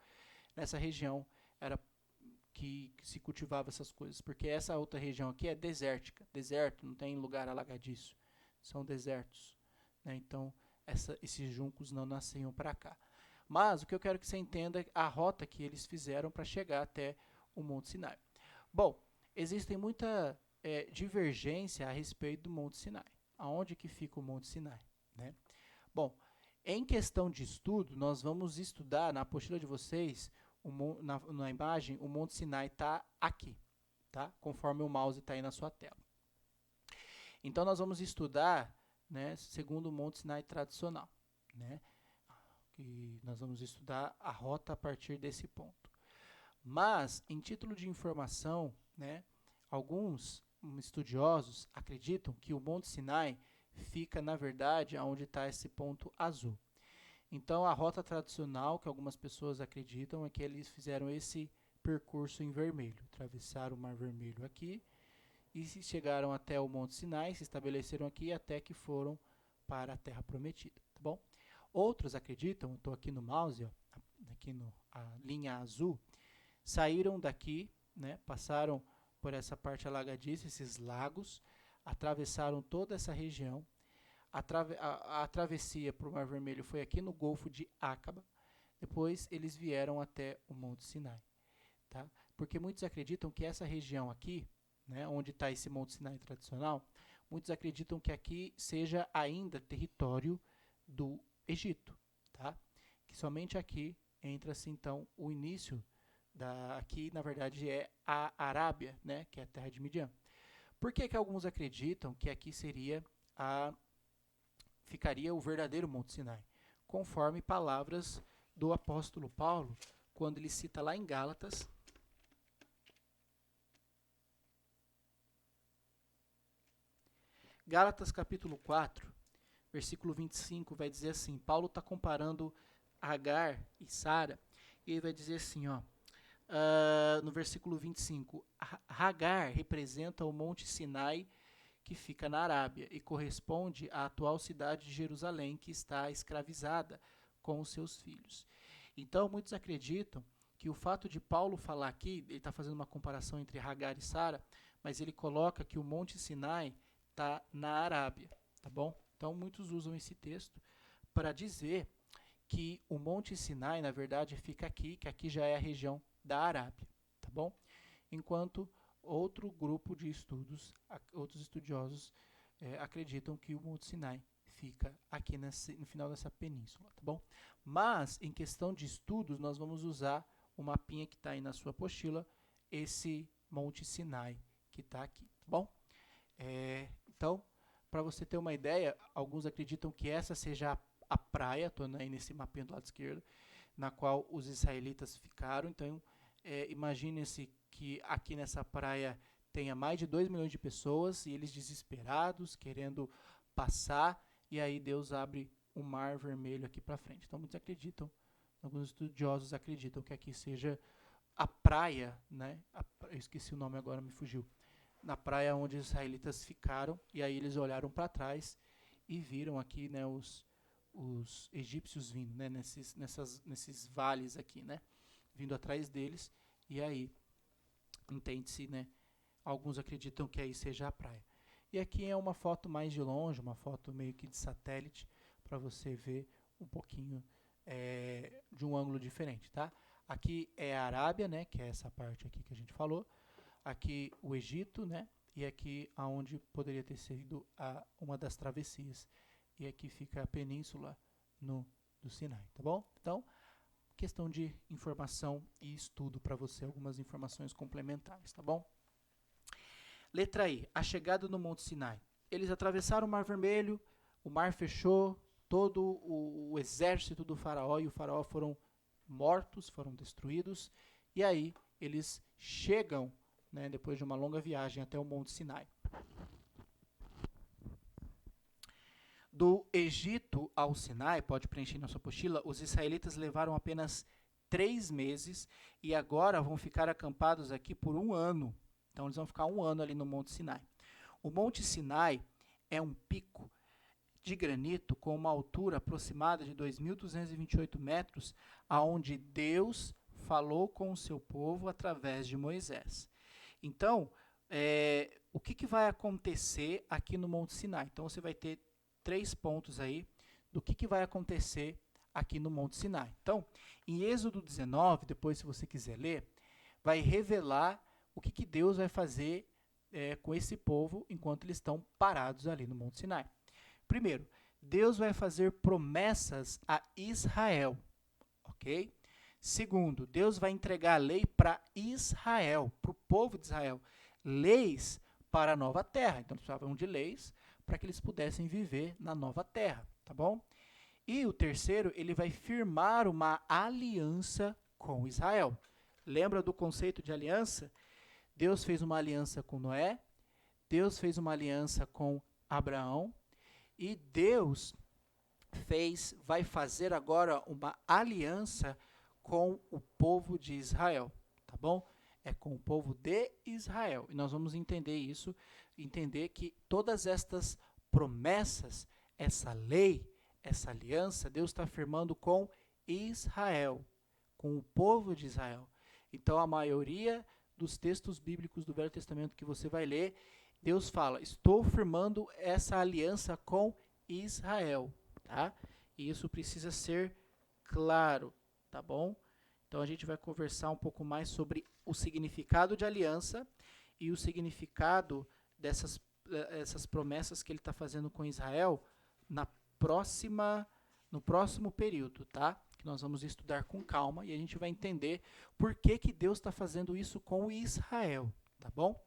nessa região era que se cultivava essas coisas, porque essa outra região aqui é desértica, deserto, não tem lugar alagadiço, são desertos, né? Então, esses juncos não nasciam para cá. Mas o que eu quero que você entenda é a rota que eles fizeram para chegar até o Monte Sinai. Bom, existem muita divergência a respeito do Monte Sinai. Aonde que fica o Monte Sinai, né? Bom, em questão de estudo, nós vamos estudar na apostila de vocês, na imagem, o Monte Sinai está aqui, tá? Conforme o mouse está aí na sua tela. Então, nós vamos estudar, né, segundo o Monte Sinai tradicional, né? E nós vamos estudar a rota a partir desse ponto. Mas, em título de informação, né, alguns estudiosos acreditam que o Monte Sinai fica, na verdade, onde está esse ponto azul. Então, a rota tradicional, que algumas pessoas acreditam, é que eles fizeram esse percurso em vermelho. Atravessaram o Mar Vermelho aqui e chegaram até o Monte Sinai, se estabeleceram aqui até que foram para a Terra Prometida, tá bom? Outros acreditam, estou aqui no mouse, ó, aqui a linha azul, saíram daqui, né, passaram por essa parte alagadiça, esses lagos, atravessaram toda essa região. A travessia para o Mar Vermelho foi aqui no Golfo de Acaba. Depois eles vieram até o Monte Sinai, tá? Porque muitos acreditam que essa região aqui, né, onde está esse Monte Sinai tradicional, muitos acreditam que aqui seja ainda território do Egito, tá? Que somente aqui entra-se então o início aqui, na verdade, é a Arábia, né, que é a terra de Midian. Por que alguns acreditam que aqui ficaria o verdadeiro Monte Sinai? Conforme palavras do apóstolo Paulo, quando ele cita lá em Gálatas, Gálatas capítulo 4, versículo 25, vai dizer assim, Paulo está comparando Agar e Sara, e ele vai dizer assim, ó, no versículo 25, Agar representa o Monte Sinai que fica na Arábia e corresponde à atual cidade de Jerusalém, que está escravizada com os seus filhos. Então, muitos acreditam que o fato de Paulo falar aqui, ele está fazendo uma comparação entre Agar e Sara, mas ele coloca que o Monte Sinai está na Arábia, tá bom? Então, muitos usam esse texto para dizer que o Monte Sinai, na verdade, fica aqui, que aqui já é a região da Arábia, tá bom? Enquanto outro grupo de estudos, outros estudiosos acreditam que o Monte Sinai fica aqui no final dessa península, tá bom? Mas, em questão de estudos, nós vamos usar o mapinha que está aí na sua apostila, esse Monte Sinai que está aqui, tá bom? Então, para você ter uma ideia, alguns acreditam que essa seja a praia, estou aí nesse mapinha do lado esquerdo, na qual os israelitas ficaram. Então, imagine-se que aqui nessa praia tenha mais de 2 milhões de pessoas e eles desesperados, querendo passar, e aí Deus abre o Mar Vermelho aqui para frente. Então, muitos acreditam, alguns estudiosos acreditam que aqui seja a praia, né? Eu esqueci o nome agora, me fugiu. Na praia onde os israelitas ficaram, e aí eles olharam para trás e viram aqui, né, os egípcios vindo, né, nesses vales aqui, né, vindo atrás deles, e aí entende-se, né, alguns acreditam que aí seja a praia. E aqui é uma foto mais de longe, uma foto meio que de satélite, para você ver um pouquinho de um ângulo diferente, tá? Aqui é a Arábia, né, que é essa parte aqui que a gente falou, aqui o Egito, né, e aqui aonde poderia ter sido uma das travessias. E aqui fica a península do Sinai, tá bom? Então, questão de informação e estudo para você, algumas informações complementares, tá bom? Letra I, a chegada no Monte Sinai. Eles atravessaram o Mar Vermelho, o mar fechou, todo o exército do faraó, e o faraó foram mortos, foram destruídos, e aí eles chegam, né, depois de uma longa viagem até o Monte Sinai. Do Egito ao Sinai, pode preencher na sua apostila, os israelitas levaram apenas 3 meses e agora vão ficar acampados aqui por 1 ano. Então eles vão ficar 1 ano ali no Monte Sinai. O Monte Sinai é um pico de granito com uma altura aproximada de 2.228 metros, aonde Deus falou com o seu povo através de Moisés. Então, o que vai acontecer aqui no Monte Sinai? Então você vai ter 3 pontos aí do que vai acontecer aqui no Monte Sinai. Então, em Êxodo 19, depois se você quiser ler, vai revelar o que Deus vai fazer com esse povo enquanto eles estão parados ali no Monte Sinai. Primeiro, Deus vai fazer promessas a Israel, ok? Segundo, Deus vai entregar a lei para Israel, para o povo de Israel, leis para a nova terra. Então, eles precisavam de leis para que eles pudessem viver na nova terra, tá bom? E o terceiro, ele vai firmar uma aliança com Israel. Lembra do conceito de aliança? Deus fez uma aliança com Noé, Deus fez uma aliança com Abraão, e Deus vai fazer agora uma aliança com o povo de Israel, tá bom? É com o povo de Israel. E nós vamos entender isso, entender que todas estas promessas, essa lei, essa aliança, Deus está firmando com Israel, com o povo de Israel. Então, a maioria dos textos bíblicos do Velho Testamento que você vai ler, Deus fala, estou firmando essa aliança com Israel, tá? E isso precisa ser claro, tá bom? Então a gente vai conversar um pouco mais sobre o significado de aliança e o significado dessas promessas que ele está fazendo com Israel no próximo período, tá? Que nós vamos estudar com calma e a gente vai entender por que Deus está fazendo isso com Israel, tá bom?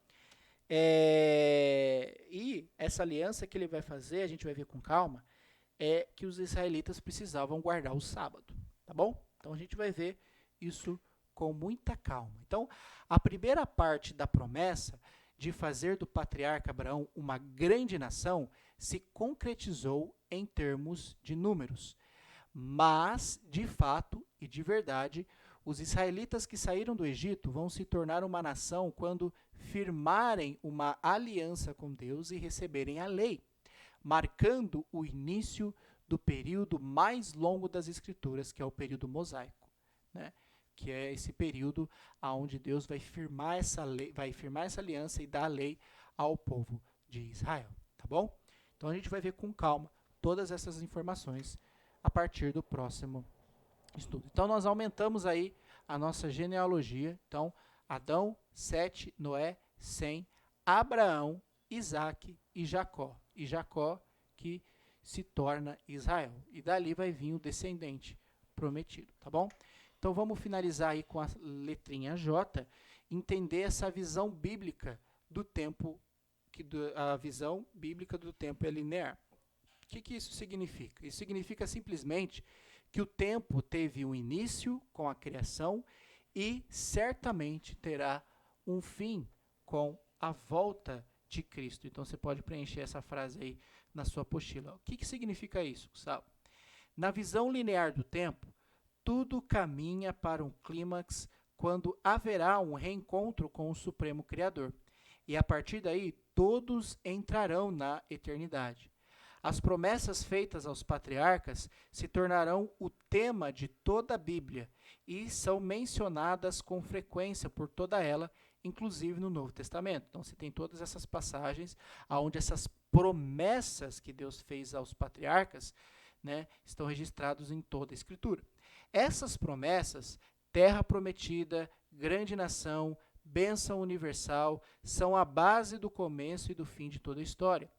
E essa aliança que ele vai fazer, a gente vai ver com calma, é que os israelitas precisavam guardar o sábado, tá bom? Então a gente vai ver isso com muita calma. Então, a primeira parte da promessa de fazer do patriarca Abraão uma grande nação se concretizou em termos de números. Mas, de fato e de verdade, os israelitas que saíram do Egito vão se tornar uma nação quando firmarem uma aliança com Deus e receberem a lei, marcando o início do período mais longo das Escrituras, que é o período mosaico, né? Que é esse período onde Deus vai firmar essa lei, vai firmar essa aliança e dar a lei ao povo de Israel, tá bom? Então a gente vai ver com calma todas essas informações a partir do próximo estudo. Então nós aumentamos aí a nossa genealogia. Então, Adão, Sete, Noé, Sem, Abraão, Isaque e Jacó. E Jacó que se torna Israel. E dali vai vir o descendente prometido, tá bom? Então vamos finalizar aí com a letrinha J, entender essa visão bíblica do tempo, a visão bíblica do tempo é linear. O que isso significa? Isso significa simplesmente que o tempo teve um início com a criação e certamente terá um fim com a volta de Cristo. Então você pode preencher essa frase aí na sua apostila. O que significa isso, Gustavo? Na visão linear do tempo, tudo caminha para um clímax quando haverá um reencontro com o Supremo Criador. E a partir daí, todos entrarão na eternidade. As promessas feitas aos patriarcas se tornarão o tema de toda a Bíblia e são mencionadas com frequência por toda ela, inclusive no Novo Testamento. Então você tem todas essas passagens onde essas promessas que Deus fez aos patriarcas, né, estão registrados em toda a Escritura. Essas promessas, terra prometida, grande nação, bênção universal, são a base do começo e do fim de toda a história.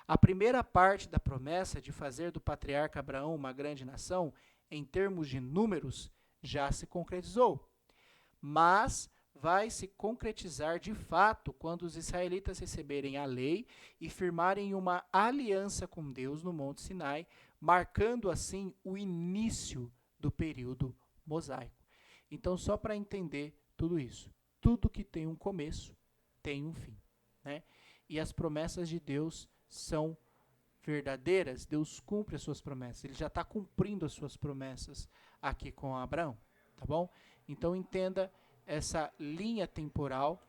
A primeira parte da promessa de fazer do patriarca Abraão uma grande nação, em termos de números, já se concretizou. Mas vai se concretizar de fato quando os israelitas receberem a lei e firmarem uma aliança com Deus no Monte Sinai, marcando assim o início do período mosaico. Então, só para entender tudo isso, tudo que tem um começo tem um fim, né? E as promessas de Deus são verdadeiras. Deus cumpre as suas promessas. Ele já está cumprindo as suas promessas aqui com Abraão, tá bom? Então entenda essa linha temporal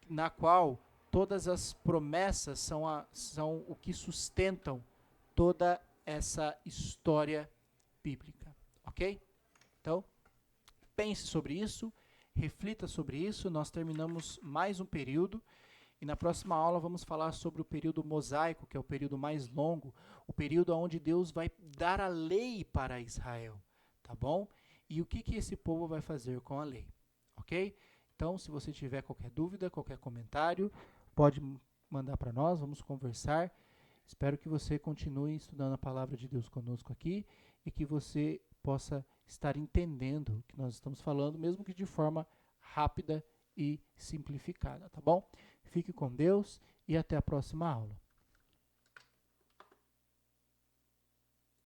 na qual todas as promessas são o que sustentam toda essa história bíblica, ok? Então, pense sobre isso, reflita sobre isso. Nós terminamos mais um período e na próxima aula vamos falar sobre o período mosaico, que é o período mais longo, o período onde Deus vai dar a lei para Israel, tá bom? E o que esse povo vai fazer com a lei, ok? Então, se você tiver qualquer dúvida, qualquer comentário, pode mandar para nós, vamos conversar. Espero que você continue estudando a palavra de Deus conosco aqui e que você possa estar entendendo o que nós estamos falando, mesmo que de forma rápida e simplificada, tá bom? Fique com Deus e até a próxima aula.